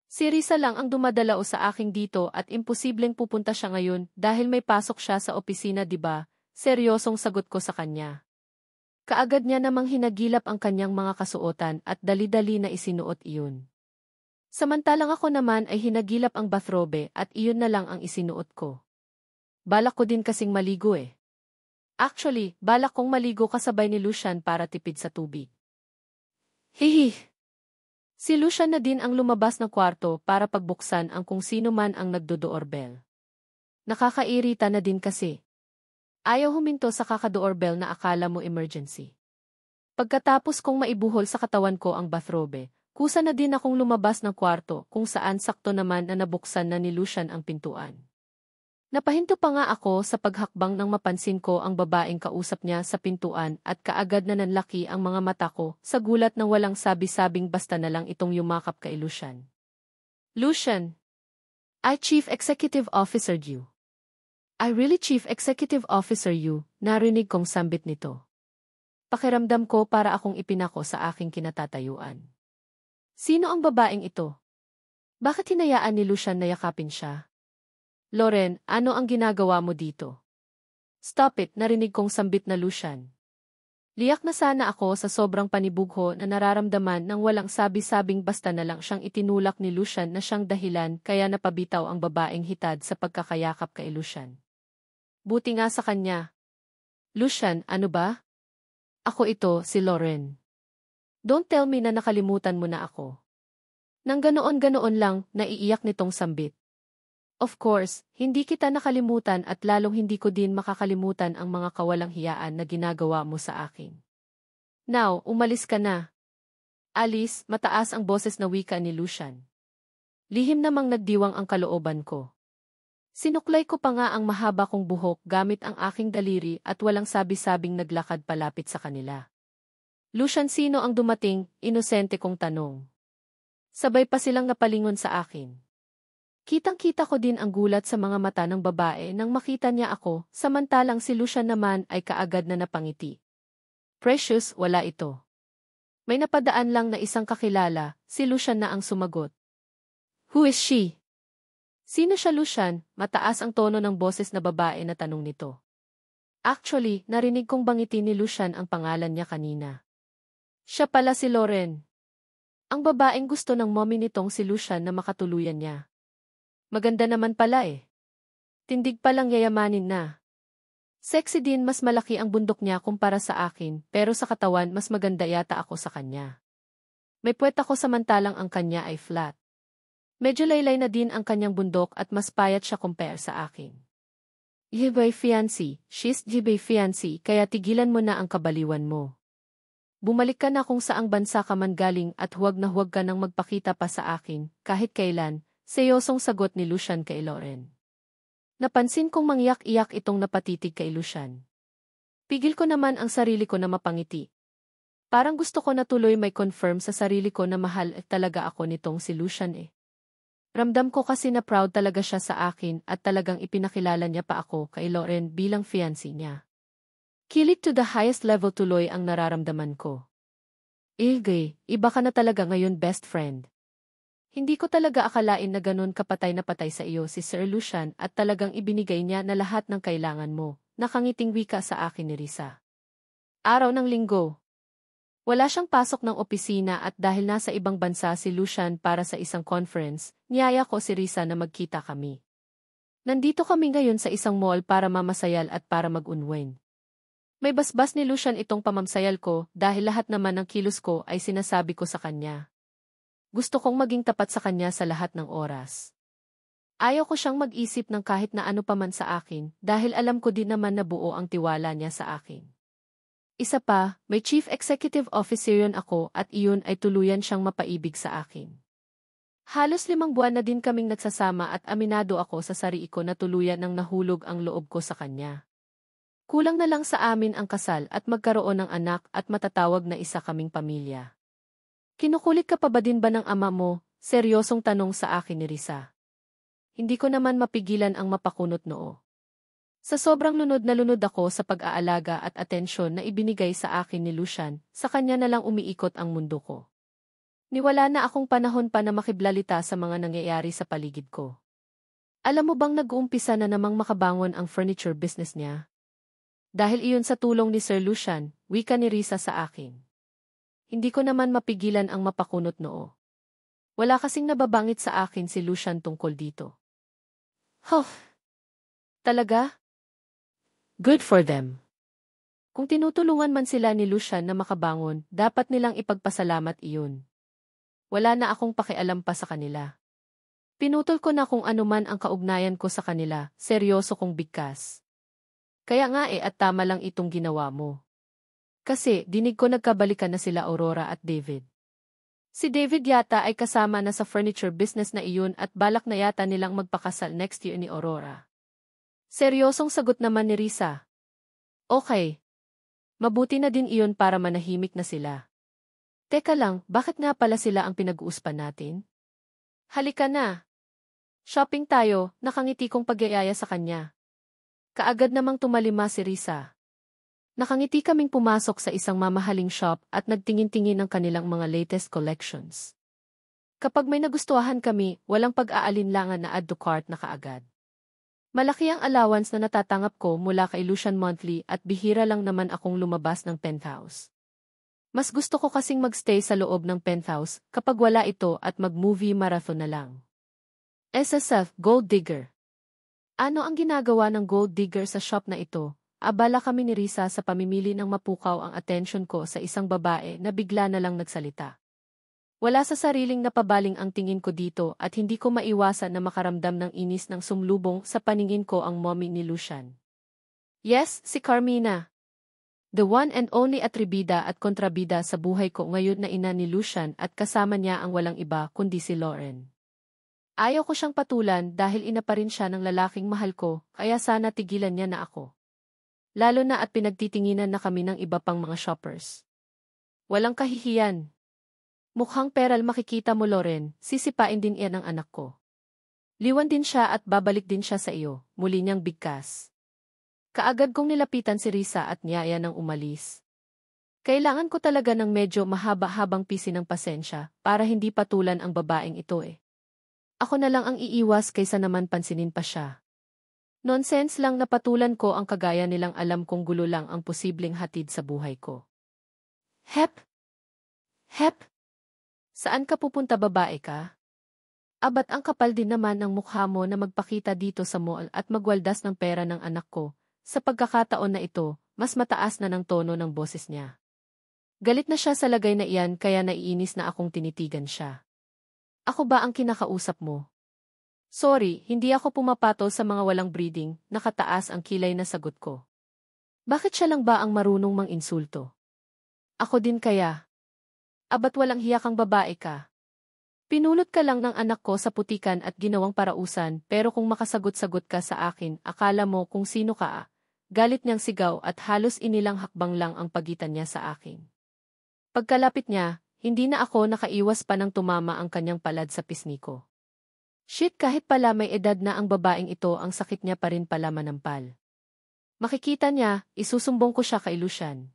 S1: Si Risa lang ang dumadalao sa aking dito at imposibleng pupunta siya ngayon dahil may pasok siya sa opisina, diba? Seryosong sagot ko sa kanya. Kaagad niya namang hinagilap ang kanyang mga kasuotan at dali-dali na isinuot iyon. Samantalang ako naman ay hinagilap ang bathrobe at iyon na lang ang isinuot ko. Balak ko din kasing maligo eh. Actually, balak kong maligo kasabay ni Lucian para tipid sa tubig. Hihi! Si Lucian na din ang lumabas ng kwarto para pagbuksan ang kung sino man ang nagdo-doorbell. Nakakairita na din kasi. Ayaw huminto sa kaka-doorbell na akala mo emergency. Pagkatapos kong maibuhol sa katawan ko ang bathrobe, kusa na din akong lumabas ng kwarto kung saan sakto naman na nabuksan na ni Lucian ang pintuan. Napahinto pa nga ako sa paghakbang nang mapansin ko ang babaeng kausap niya sa pintuan at kaagad na nanlaki ang mga mata ko sa gulat na walang sabi-sabing basta na lang itong yumakap kay Lucian. Lucian, I Chief Executive Officer you. I really Chief Executive Officer you, narinig kong sambit nito. Pakiramdam ko para akong ipinako sa aking kinatatayuan. Sino ang babaeng ito? Bakit hinayaan ni Lucian na yakapin siya? Loren, ano ang ginagawa mo dito? Stop it, narinig kong sambit na Lucian. Liyak na sana ako sa sobrang panibugho na nararamdaman nang walang sabi-sabing basta na lang siyang itinulak ni Lucian na siyang dahilan kaya napabitaw ang babaeng hitad sa pagkakayakap kay Lucian. Buti nga sa kanya. Lucian, ano ba? Ako ito, si Loren. Don't tell me na nakalimutan mo na ako. Nang ganoon-ganoon lang, naiiyak nitong sambit. Of course, hindi kita nakalimutan at lalong hindi ko din makakalimutan ang mga kawalang hiyaan na ginagawa mo sa akin. Now, umalis ka na. Alice, mataas ang boses na wika ni Lucian. Lihim namang nagdiwang ang kalooban ko. Sinuklay ko pa nga ang mahaba kong buhok gamit ang aking daliri at walang sabi-sabing naglakad palapit sa kanila. Lucian, sino ang dumating? Inosente kong tanong. Sabay pa silang napalingon sa akin. Kitang-kita ko din ang gulat sa mga mata ng babae nang makita niya ako, samantalang si Lucian naman ay kaagad na napangiti. Precious, wala ito. May napadaan lang na isang kakilala, si Lucian na ang sumagot. Who is she? Sino siya, Lucian? Mataas ang tono ng boses na babae na tanong nito. Actually, narinig kong bangiti ni Lucian ang pangalan niya kanina. Siya pala si Loren. Ang babaeng gusto ng mommy nitong si Lucian na makatuluyan niya. Maganda naman pala eh. Tindig palang yayamanin na. Sexy din, mas malaki ang bundok niya kumpara sa akin, pero sa katawan mas maganda yata ako sa kanya. May puwet ako samantalang ang kanya ay flat. Medyo laylay na din ang kanyang bundok at mas payat siya compare sa akin. Jibay fiancé, she's jibay fiancé, kaya tigilan mo na ang kabaliwan mo. Bumalik ka na kung saang bansa ka man galing at huwag na huwag ka nang magpakita pa sa akin, kahit kailan. Seryosong sagot ni Lucian kay Loren. Napansin kong mangyak-iyak itong napatitig kay Lucian. Pigil ko naman ang sarili ko na mapangiti. Parang gusto ko na tuloy may confirm sa sarili ko na mahal talaga ako nitong si Lucian eh. Ramdam ko kasi na proud talaga siya sa akin at talagang ipinakilala niya pa ako kay Loren bilang fiancé niya. Kilig to the highest level tuloy ang nararamdaman ko. Gay, iba ka na talaga ngayon, best friend. Hindi ko talaga akalain na ganun kapatay na patay sa iyo si Sir Lucian at talagang ibinigay niya na lahat ng kailangan mo, nakangiting wika sa akin ni Risa. Araw ng linggo. Wala siyang pasok ng opisina at dahil nasa ibang bansa si Lucian para sa isang conference, niyaya ko si Risa na magkita kami. Nandito kami ngayon sa isang mall para mamasayal at para mag-unwind. May basbas ni Lucian itong pamamsayal ko dahil lahat naman ng kilos ko ay sinasabi ko sa kanya. Gusto kong maging tapat sa kanya sa lahat ng oras. Ayaw ko siyang mag-isip ng kahit na ano pa man sa akin dahil alam ko din naman na buo ang tiwala niya sa akin. Isa pa, may Chief Executive Officer yun ako at iyon ay tuluyan siyang mapaibig sa akin. Halos 5 buwan na din kaming nagsasama at aminado ako sa sarili ko na tuluyan ng nahulog ang loob ko sa kanya. Kulang na lang sa amin ang kasal at magkaroon ng anak at matatawag na isa kaming pamilya. Kinukulit ka pa ba din ba ng ama mo? Seryosong tanong sa akin ni Risa. Hindi ko naman mapigilan ang mapakunot noo. Sa sobrang lunod na lunod ako sa pag-aalaga at atensyon na ibinigay sa akin ni Lucian, sa kanya na lang umiikot ang mundo ko. Niwala na akong panahon pa na makiblalita sa mga nangyayari sa paligid ko. Alam mo bang nag-uumpisa na namang makabangon ang furniture business niya? Dahil iyon sa tulong ni Sir Lucian, wika ni Risa sa akin. Hindi ko naman mapigilan ang mapakunot noo. Wala kasing nababangit sa akin si Lucian tungkol dito. Huh! Talaga? Good for them. Kung tinutulungan man sila ni Lucian na makabangon, dapat nilang ipagpasalamat iyon. Wala na akong pakialam pa sa kanila. Pinutol ko na kung ano man ang kaugnayan ko sa kanila, seryoso kong bigkas. Kaya nga at tama lang itong ginawa mo. Kasi dinig ko nagkabalikan na sila Aurora at David. Si David yata ay kasama na sa furniture business na iyon at balak na yata nilang magpakasal next year ni Aurora. Seryosong sagot naman ni Risa. Okay. Mabuti na din iyon para manahimik na sila. Teka lang, bakit nga pala sila ang pinag-uuspan natin? Halika na. Shopping tayo, nakangiti kong pagyayaya sa kanya. Kaagad namang tumalima si Risa. Nakangiti kaming pumasok sa isang mamahaling shop at nagtingin-tingin ng kanilang mga latest collections. Kapag may nagustuhan kami, walang pag-aalinlangan na add to cart na kaagad. Malaki ang allowance na natatanggap ko mula kay Lucian monthly at bihira lang naman akong lumabas ng penthouse. Mas gusto ko kasing magstay sa loob ng penthouse kapag wala ito at mag-movie marathon na lang. SSF, Gold Digger. Ano ang ginagawa ng Gold Digger sa shop na ito? Abala kami ni Risa sa pamimili ng mapukaw ang atensyon ko sa isang babae na bigla na lang nagsalita. Wala sa sariling napabaling ang tingin ko dito at hindi ko maiwasan na makaramdam ng inis ng sumlubong sa paningin ko ang mommy ni Lucian. Yes, si Carmina. The one and only atribida at kontrabida sa buhay ko ngayon na ina ni Lucian at kasama niya ang walang iba kundi si Lauren. Ayaw ko siyang patulan dahil ina pa rin siya ng lalaking mahal ko kaya sana tigilan niya na ako. Lalo na at pinagtitinginan na kami ng iba pang mga shoppers. Walang kahihiyan. Mukhang peral makikita mo Lauren, sisipain din iyan ng anak ko. Liwan din siya at babalik din siya sa iyo, muli niyang bigkas. Kaagad kong nilapitan si Risa at niyaya ng umalis. Kailangan ko talaga ng medyo mahaba-habang pisi ng pasensya para hindi patulan ang babaeng ito eh. Ako na lang ang iiwas kaysa naman pansinin pa siya. Nonsense lang na patulan ko ang kagaya nilang alam kong gulo lang ang posibleng hatid sa buhay ko. Hep! Hep! Saan ka pupunta babae ka? Abat ang kapal din naman ng mukha mo na magpakita dito sa mall at magwaldas ng pera ng anak ko. Sa pagkakataon na ito, mas mataas na ng tono ng boses niya. Galit na siya sa lagay na iyan kaya naiinis na akong tinitigan siya. Ako ba ang kinakausap mo? Sorry, hindi ako pumapatol sa mga walang breeding, nakataas ang kilay na sagot ko. Bakit siya lang ba ang marunong mang-insulto? Ako din kaya. Abat walang hiya kang babae ka. Pinulot ka lang ng anak ko sa putikan at ginawang parausan pero kung makasagot-sagot ka sa akin, akala mo kung sino ka ah. Galit niyang sigaw at halos inilang hakbang lang ang pagitan niya sa akin. Pagkalapit niya, hindi na ako nakaiwas pa nang tumama ang kanyang palad sa pisngi ko. Shit kahit pala may edad na ang babaeng ito ang sakit niya pa rin pala manampal. Makikita niya, isusumbong ko siya kay Lucian.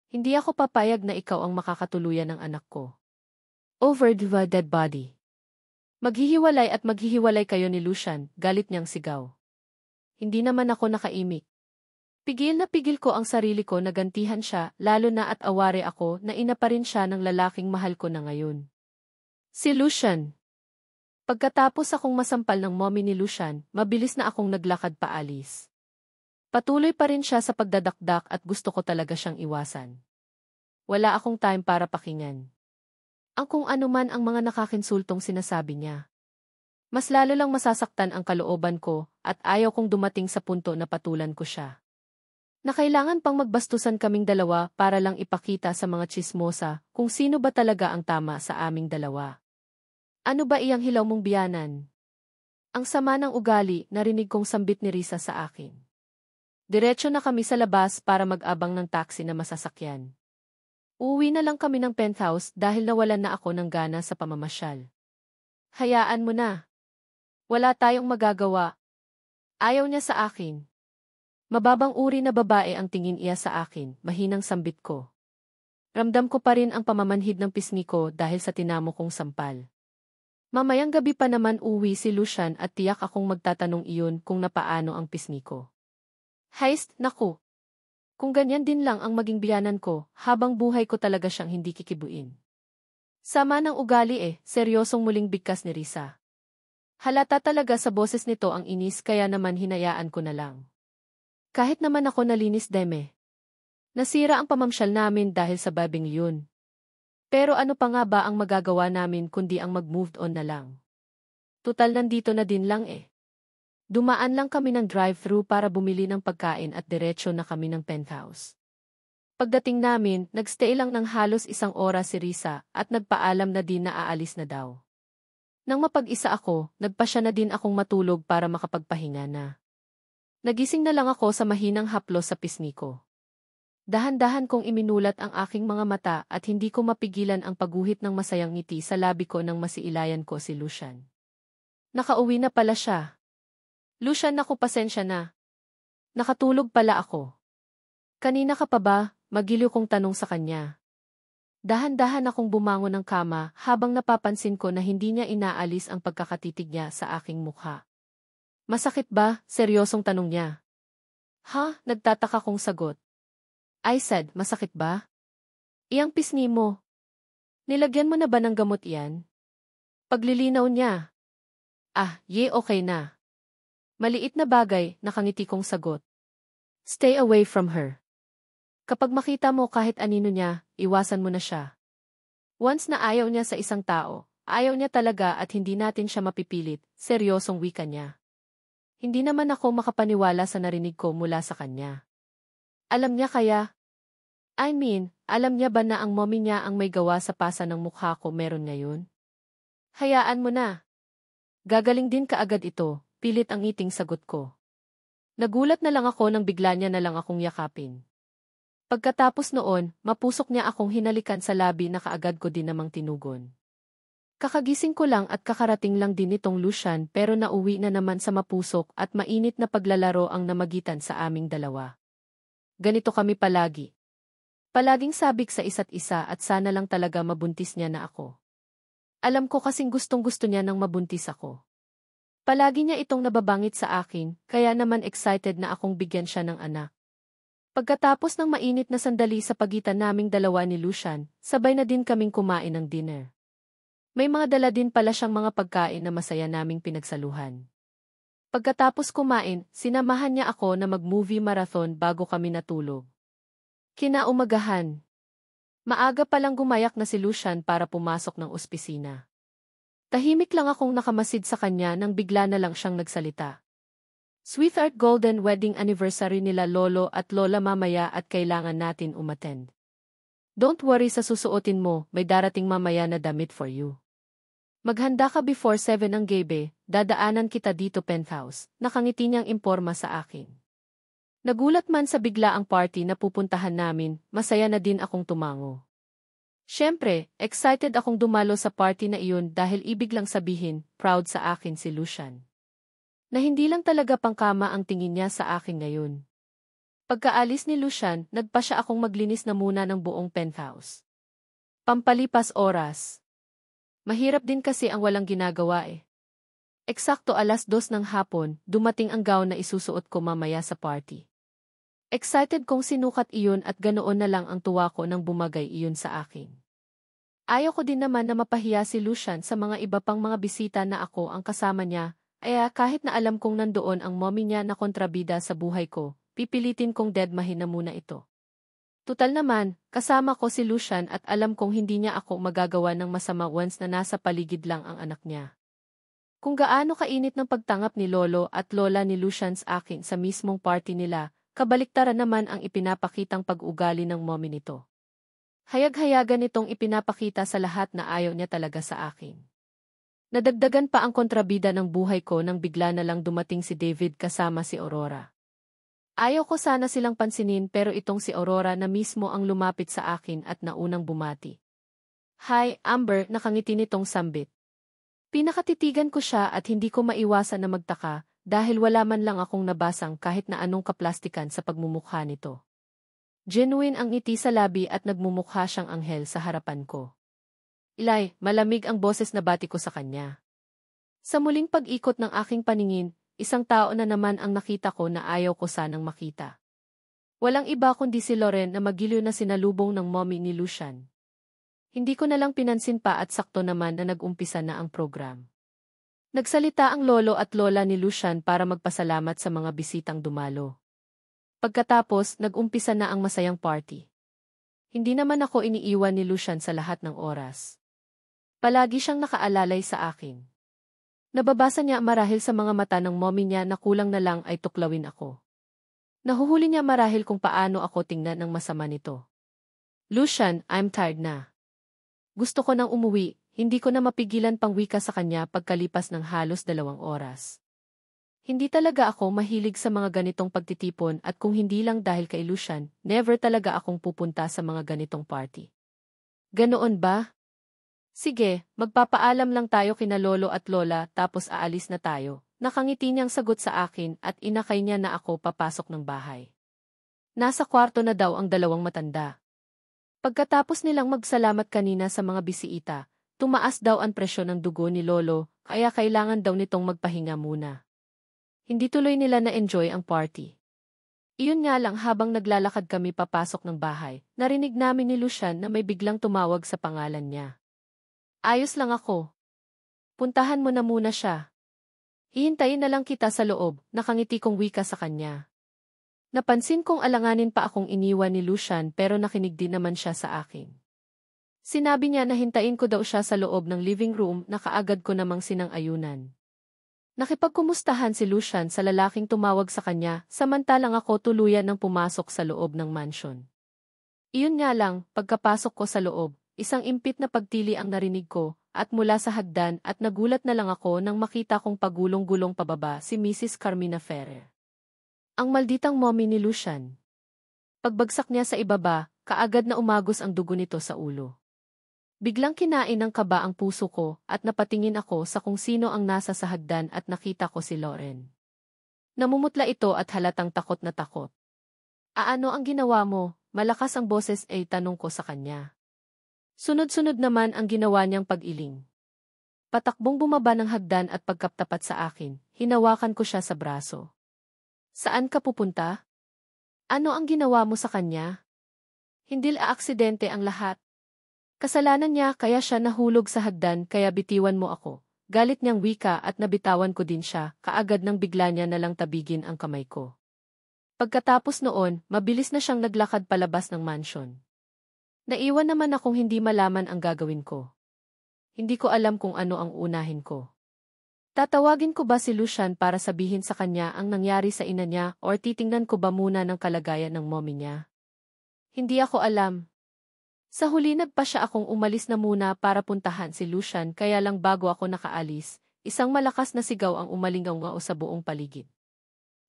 S1: Hindi ako papayag na ikaw ang makakatuluyan ng anak ko. Over the dead body. Maghihiwalay at maghihiwalay kayo ni Lucian, galit niyang sigaw. Hindi naman ako nakaimik. Pigil na pigil ko ang sarili ko na gantihan siya, lalo na at aware ako na ina pa rin siya ng lalaking mahal ko na ngayon. Si Lucian. Pagkatapos akong masampal ng mommy ni Lucian, mabilis na akong naglakad paalis. Patuloy pa rin siya sa pagdadakdak at gusto ko talaga siyang iwasan. Wala akong time para pakinggan. Ang kung ano man ang mga nakakinsultong sinasabi niya. Mas lalo lang masasaktan ang kalooban ko at ayaw kong dumating sa punto na patulan ko siya. Na kailangan pang magbastusan kaming dalawa para lang ipakita sa mga tsismosa kung sino ba talaga ang tama sa aming dalawa. Ano ba iyang hilaw mong biyanan? Ang sama ng ugali, narinig kong sambit ni Risa sa akin. Diretso na kami sa labas para mag-abang ng taxi na masasakyan. Uuwi na lang kami ng penthouse dahil nawalan na ako ng gana sa pamamasyal. Hayaan mo na. Wala tayong magagawa. Ayaw niya sa akin. Mababang uri na babae ang tingin iya sa akin, mahinang sambit ko. Ramdam ko pa rin ang pamamanhid ng pisngi ko dahil sa tinamo kong sampal. Mamayang gabi pa naman uwi si Lucian at tiyak akong magtatanong iyon kung napaano ang pisngi ko. Heist, naku. Kung ganyan din lang ang maging biyanan ko, habang buhay ko talaga siyang hindi kikibuin. Sama ng ugali seryosong muling bigkas ni Risa. Halata talaga sa boses nito ang inis kaya naman hinayaan ko na lang. Kahit naman ako nalinis deme. Nasira ang pamamsyal namin dahil sa babing yun. Pero ano pa nga ba ang magagawa namin kundi ang mag-moved on na lang? Tutal nandito na din lang Dumaan lang kami ng drive-thru para bumili ng pagkain at diretsyo na kami ng penthouse. Pagdating namin, nagstay lang ng halos 1 oras si Risa at nagpaalam na din na aalis na daw. Nang mapag-isa ako, nagpasya na din akong matulog para makapagpahinga na. Nagising na lang ako sa mahinang haplos sa pisngi ko. Dahan-dahan kong iminulat ang aking mga mata at hindi ko mapigilan ang pagguhit ng masayang ngiti sa labi ko nang masiilayan ko si Lucian. Nakauwi na pala siya. Lucian, naku, pasensya na. Nakatulog pala ako. Kanina ka pa ba? Magiliw kong tanong sa kanya. Dahan-dahan akong bumangon ng kama habang napapansin ko na hindi niya inaalis ang pagkakatitig niya sa aking mukha. Masakit ba? Seryosong tanong niya. Ha? Nagtataka kong sagot. I said, masakit ba? Iyang pisngi mo. Nilagyan mo na ba ng gamot iyan? Paglilinaw niya. Okay na. Maliit na bagay, nakangiti kong sagot. Stay away from her. Kapag makita mo kahit anino niya, iwasan mo na siya. Once na ayaw niya sa isang tao, ayaw niya talaga at hindi natin siya mapipilit, seryosong wika niya. Hindi naman ako makapaniwala sa narinig ko mula sa kanya. Alam niya kaya? Alam niya ba na ang mommy niya ang may gawa sa pasa ng mukha ko meron ngayon? Hayaan mo na. Gagaling din kaagad ito, pilit ang ngiting sagot ko. Nagulat na lang ako nang bigla niya na lang akong yakapin. Pagkatapos noon, mapusok niya akong hinalikan sa labi na kaagad ko din namang tinugon. Kakagising ko lang at kakarating lang din nitong Lucian pero nauwi na naman sa mapusok at mainit na paglalaro ang namagitan sa aming dalawa. Ganito kami palagi. Palaging sabik sa isa't isa at sana lang talaga mabuntis niya na ako. Alam ko kasing gustong-gusto niya nang mabuntis ako. Palagi niya itong nababangit sa akin, kaya naman excited na akong bigyan siya ng anak. Pagkatapos ng mainit na sandali sa pagitan naming dalawa ni Lucian, sabay na din kaming kumain ng dinner. May mga dala din pala siyang mga pagkain na masaya naming pinagsaluhan. Pagkatapos kumain, sinamahan niya ako na mag-movie marathon bago kami natulog. Kinaumagahan. Maaga palang gumayak na si Lucian para pumasok ng opisina. Tahimik lang akong nakamasid sa kanya nang bigla na lang siyang nagsalita. Sweetheart, golden wedding anniversary nila lolo at lola mamaya at kailangan natin umattend. Don't worry sa susuotin mo, may darating mamaya na damit for you. Maghanda ka before 7 ng gabi, dadaanan kita dito penthouse, nakangiti niyang imporma sa akin. Nagulat man sa bigla ang party na pupuntahan namin, masaya na din akong tumango. Siyempre, excited akong dumalo sa party na iyon dahil ibig lang sabihin, proud sa akin si Lucian. Na hindi lang talaga pangkama ang tingin niya sa akin ngayon. Pagkaalis ni Lucian, nagpa siya akong maglinis na muna ng buong penthouse. Pampalipas oras. Mahirap din kasi ang walang ginagawa eh. Eksakto 2:00 ng hapon, dumating ang gown na isusuot ko mamaya sa party. Excited kong sinukat iyon at ganoon na lang ang tuwa ko nang bumagay iyon sa akin. Ayaw ko din naman na mapahiya si Lucian sa mga iba pang mga bisita na ako ang kasama niya. Kahit na alam kong nandoon ang mommy niya na kontrabida sa buhay ko, pipilitin kong dedmahin na muna ito. Tutal naman, kasama ko si Lucian at alam kong hindi niya ako magagawa ng masama once na nasa paligid lang ang anak niya. Kung gaano kainit ng pagtanggap ni lolo at lola ni Lucian sa akin sa mismong party nila, kabaliktaran naman ang ipinapakitang pag-ugali ng mommy nito. Hayag-hayagan nitong ipinapakita sa lahat na ayaw niya talaga sa akin. Nadagdagan pa ang kontrabida ng buhay ko nang bigla na lang dumating si David kasama si Aurora. Ayaw ko sana silang pansinin pero itong si Aurora na mismo ang lumapit sa akin at naunang bumati. Hi, Amber, nakangiti nitong sambit. Pinakatitigan ko siya at hindi ko maiwasan na magtaka dahil wala man lang akong nabasang kahit na anong kaplastikan sa pagmumukha nito. Genuine ang ngiti sa labi at nagmumukha siyang anghel sa harapan ko. Ilay, malamig ang boses na bati ko sa kanya. Sa muling pag-ikot ng aking paningin, isang tao na naman ang nakita ko na ayaw ko sanang makita. Walang iba kundi si Loren na magiliw na sinalubong ng mommy ni Lucian. Hindi ko na lang pinansin pa at sakto naman na nag-umpisa na ang program. Nagsalita ang lolo at lola ni Lucian para magpasalamat sa mga bisitang dumalo. Pagkatapos, nag-umpisa na ang masayang party. Hindi naman ako iniiwan ni Lucian sa lahat ng oras. Palagi siyang nakaalalay sa akin. Nababasa niya marahil sa mga mata ng mommy niya na kulang na lang ay tuklawin ako. Nahuhuli niya marahil kung paano ako tingnan ng masama nito. Lucian, I'm tired na. Gusto ko nang umuwi, hindi ko na mapigilan pang wika sa kanya pagkalipas ng halos 2 oras. Hindi talaga ako mahilig sa mga ganitong pagtitipon at kung hindi lang dahil kay Lucian, never talaga akong pupunta sa mga ganitong party. Ganoon ba? Sige, magpapaalam lang tayo kina lolo at lola tapos aalis na tayo. Nakangiti niyang sagot sa akin at inakay niya na ako papasok ng bahay. Nasa kwarto na daw ang dalawang matanda. Pagkatapos nilang magsalamat kanina sa mga bisiita, tumaas daw ang presyon ng dugo ni lolo, kaya kailangan daw nitong magpahinga muna. Hindi tuloy nila na-enjoy ang party. Iyon nga lang habang naglalakad kami papasok ng bahay, narinig namin ni Lucian na may biglang tumawag sa pangalan niya. Ayos lang ako. Puntahan mo na muna siya. Hihintayin na lang kita sa loob, nakangiti kong wika sa kanya. Napansin kong alanganin pa akong iniwan ni Lucian pero nakinig din naman siya sa akin. Sinabi niya na hintayin ko daw siya sa loob ng living room na kaagad ko namang sinang-ayunan. Nakipagkumustahan si Lucian sa lalaking tumawag sa kanya samantalang ako tuluyan ng pumasok sa loob ng mansion. Iyon nga lang, pagkapasok ko sa loob, isang impit na pagtili ang narinig ko at mula sa hagdan at nagulat na lang ako nang makita kong pagulong-gulong pababa si Mrs. Carmina Ferrer. Ang malditang mommy ni Lucian. Pagbagsak niya sa ibaba, kaagad na umagos ang dugo nito sa ulo. Biglang kinain ng kaba ang puso ko at napatingin ako sa kung sino ang nasa sa hagdan at nakita ko si Lauren. Namumutla ito at halatang takot na takot. Ano ang ginawa mo? Malakas ang boses ay tanong ko sa kanya. Sunod-sunod naman ang ginawa niyang pag-iling. Patakbong bumaba ng hagdan at pagkaptapat sa akin, hinawakan ko siya sa braso. Saan ka pupunta? Ano ang ginawa mo sa kanya? Hindi aksidente ang lahat. Kasalanan niya kaya siya nahulog sa hagdan kaya bitiwan mo ako. Galit niyang wika at nabitawan ko din siya, kaagad nang bigla niya nalang tabigin ang kamay ko. Pagkatapos noon, mabilis na siyang naglakad palabas ng mansion. Naiwan naman akong hindi malaman ang gagawin ko. Hindi ko alam kung ano ang unahin ko. Tatawagin ko ba si Lucian para sabihin sa kanya ang nangyari sa ina niya or titingnan ko ba muna ng kalagayan ng mommy niya? Hindi ako alam. Sa huli nagpasya akong umalis na muna para puntahan si Lucian kaya lang bago ako nakaalis, isang malakas na sigaw ang umalingaw sa buong paligid.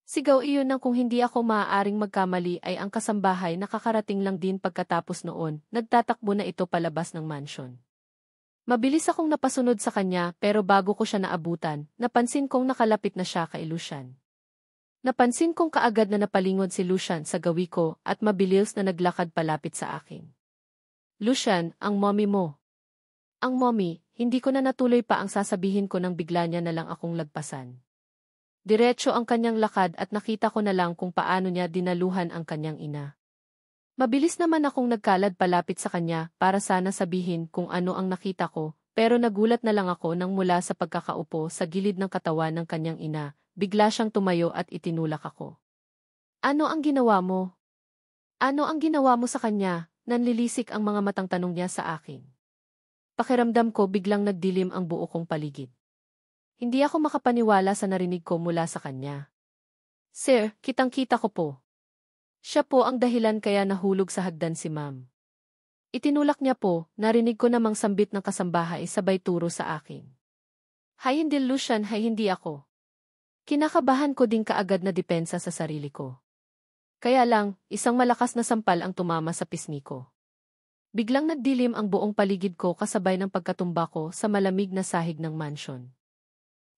S1: Sigaw iyon nang kung hindi ako maaaring magkamali ay ang kasambahay na kakarating lang din pagkatapos noon, nagtatakbo na ito palabas ng mansion. Mabilis akong napasunod sa kanya pero bago ko siya naabutan, napansin kong nakalapit na siya kay Lucian. Napansin kong kaagad na napalingod si Lucian sa gawi ko at mabilis na naglakad palapit sa akin. Lucian, ang mommy mo. Ang mommy, hindi ko na natuloy pa ang sasabihin ko nang bigla niya na lang akong lagpasan. Diretso ang kanyang lakad at nakita ko na lang kung paano niya dinaluhan ang kanyang ina. Mabilis naman akong nagkalad palapit sa kanya para sana sabihin kung ano ang nakita ko, pero nagulat na lang ako nang mula sa pagkakaupo sa gilid ng katawan ng kanyang ina, bigla siyang tumayo at itinulak ako. Ano ang ginawa mo? Ano ang ginawa mo sa kanya? Nanlilisik ang mga matang tanong niya sa akin. Pakiramdam ko biglang nagdilim ang buo kong paligid. Hindi ako makapaniwala sa narinig ko mula sa kanya. Sir, kitang-kita ko po. Siya po ang dahilan kaya nahulog sa hagdan si ma'am. Itinulak niya po, narinig ko namang sambit ng kasambahay sabay turo sa akin. Hay hindi Lucian, hay hindi ako. Kinakabahan ko din kaagad na depensa sa sarili ko. Kaya lang, isang malakas na sampal ang tumama sa pisngi ko. Biglang nagdilim ang buong paligid ko kasabay ng pagkatumba ko sa malamig na sahig ng mansion.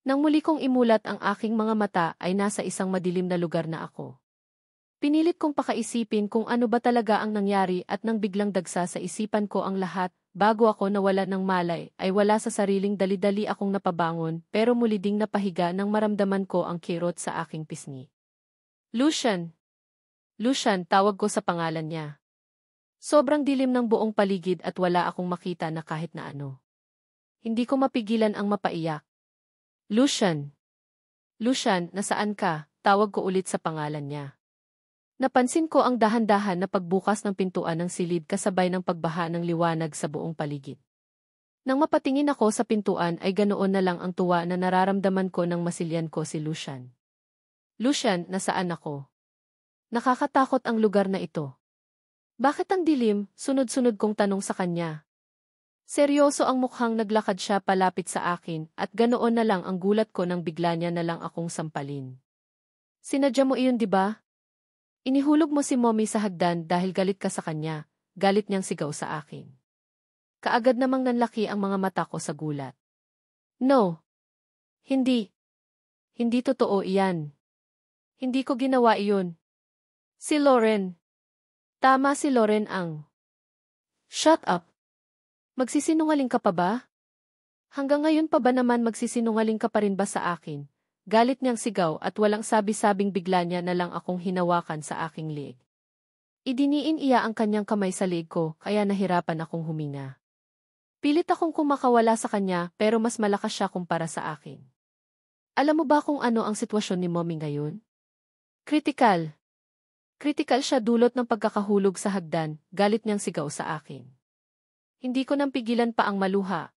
S1: Nang muli kong imulat ang aking mga mata ay nasa isang madilim na lugar na ako. Pinilit kong pakaisipin kung ano ba talaga ang nangyari at nang biglang dagsa sa isipan ko ang lahat, bago ako nawala ng malay, ay wala sa sariling dali-dali akong napabangon pero muli ding napahiga nang maramdaman ko ang kirot sa aking pisngi. Lucian! Lucian, tawag ko sa pangalan niya. Sobrang dilim ng buong paligid at wala akong makita na kahit na ano. Hindi ko mapigilan ang mapaiyak. Lucian! Lucian, nasaan ka? Tawag ko ulit sa pangalan niya. Napansin ko ang dahan-dahan na pagbukas ng pintuan ng silid kasabay ng pagbaha ng liwanag sa buong paligid. Nang mapatingin ako sa pintuan ay ganoon na lang ang tuwa na nararamdaman ko nang masilyan ko si Lucian. Lucian, nasaan ako? Nakakatakot ang lugar na ito. Bakit ang dilim? Sunod-sunod kong tanong sa kanya. Seryoso ang mukhang naglakad siya palapit sa akin at ganoon na lang ang gulat ko nang bigla niya na lang akong sampalin. Sinadya mo iyon, di ba? Inihulog mo si Mommy sa hagdan dahil galit ka sa kanya, galit niyang sigaw sa akin. Kaagad namang nanlaki ang mga mata ko sa gulat. No. Hindi. Hindi totoo iyan. Hindi ko ginawa iyon. Si Lauren. Tama si Lauren ang... Shut up. Magsisinungaling ka pa ba? Hanggang ngayon pa ba naman magsisinungaling ka pa rin ba sa akin? Galit niyang sigaw at walang sabi-sabing bigla niya na lang akong hinawakan sa aking liig. Idiniin iya ang kanyang kamay sa liig ko kaya nahirapan akong huminga. Pilit akong kumakawala sa kanya pero mas malakas siya kumpara sa akin. Alam mo ba kung ano ang sitwasyon ni Mommy ngayon? Kritikal. Kritikal siya dulot ng pagkakahulog sa hagdan, galit niyang sigaw sa akin. Hindi ko nang pigilan pa ang maluha.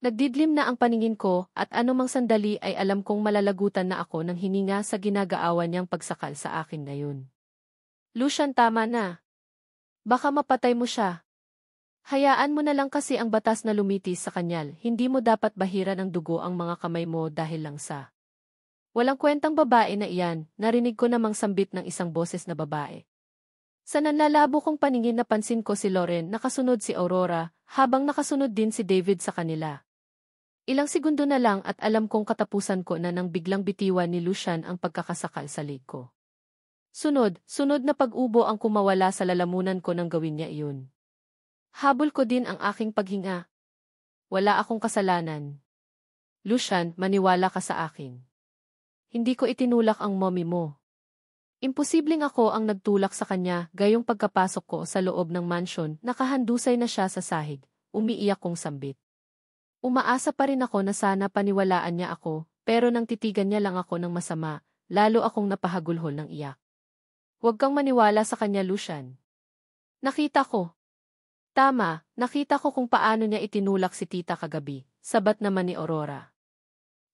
S1: Nagdidlim na ang paningin ko at anumang sandali ay alam kong malalagutan na ako ng hininga sa ginagaawan niyang pagsakal sa akin ngayon. Lucian, tama na. Baka mapatay mo siya. Hayaan mo na lang kasi ang batas na lumitis sa kanyal, hindi mo dapat bahiran ng dugo ang mga kamay mo dahil lang sa... Walang kwentang babae na iyan, narinig ko namang sambit ng isang boses na babae. Sa nanlalabo kong paningin napansin ko si Lauren, nakasunod si Aurora, habang nakasunod din si David sa kanila. Ilang segundo na lang at alam kong katapusan ko na nang biglang bitiwan ni Lucian ang pagkakasakal sa leg ko. Sunod na pag-ubo ang kumawala sa lalamunan ko nang gawin niya iyon. Habol ko din ang aking paghinga. Wala akong kasalanan. Lucian, maniwala ka sa akin. Hindi ko itinulak ang mommy mo. Imposibleng ako ang nagtulak sa kanya, gayong pagkapasok ko sa loob ng mansion, nakahandusay na siya sa sahig, umiiyak kong sambit. Umaasa pa rin ako na sana paniwalaan niya ako, pero nang titigan niya lang ako ng masama, lalo akong napahagulhol ng iyak. Huwag kang maniwala sa kanya, Lucian. Nakita ko. Tama, nakita ko kung paano niya itinulak si tita kagabi, sabat naman ni Aurora.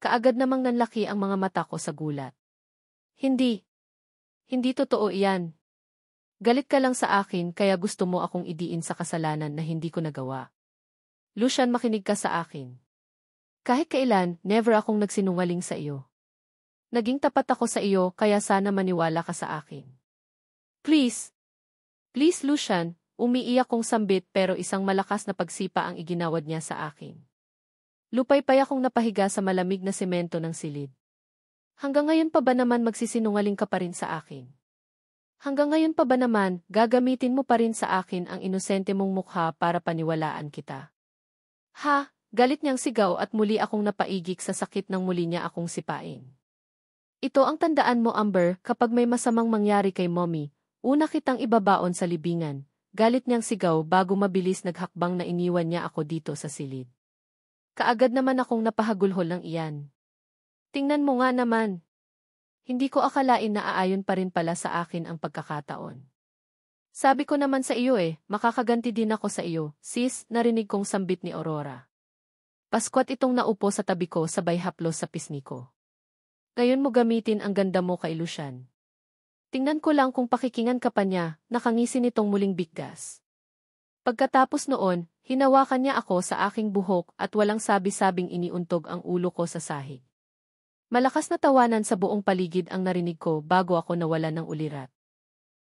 S1: Kaagad namang nanlaki ang mga mata ko sa gulat. Hindi. Hindi totoo iyan. Galit ka lang sa akin kaya gusto mo akong idiin sa kasalanan na hindi ko nagawa. Lucian, makinig ka sa akin. Kahit kailan, never akong nagsinungaling sa iyo. Naging tapat ako sa iyo kaya sana maniwala ka sa akin. Please. Please, Lucian, umiiyak kong sambit pero isang malakas na pagsipa ang iginawad niya sa akin. Lupaypay akong napahiga sa malamig na semento ng silid. Hanggang ngayon pa ba naman magsisinungaling ka pa rin sa akin? Hanggang ngayon pa ba naman, gagamitin mo pa rin sa akin ang inosente mong mukha para paniwalaan kita? Ha, galit niyang sigaw at muli akong napaigik sa sakit ng muli niya akong sipain. Ito ang tandaan mo, Amber, kapag may masamang mangyari kay Mommy, una kitang ibabaon sa libingan. Galit niyang sigaw bago mabilis naghakbang na iniwan niya ako dito sa silid. Kaagad naman akong napahagulhol ng iyan. Tingnan mo nga naman. Hindi ko akalain na aayon pa rin pala sa akin ang pagkakataon. Sabi ko naman sa iyo makakaganti din ako sa iyo, sis, narinig kong sambit ni Aurora. Paskwat itong naupo sa tabi ko sabay haplos sa pisngi ko. Ngayon mo gamitin ang ganda mo kay Lucian. Tingnan ko lang kung pakikingan ka pa niya, nakangisi nitong muling biggas. Pagkatapos noon, hinawakan niya ako sa aking buhok at walang sabi-sabing iniuntog ang ulo ko sa sahig. Malakas na tawanan sa buong paligid ang narinig ko bago ako nawalan ng ulirat.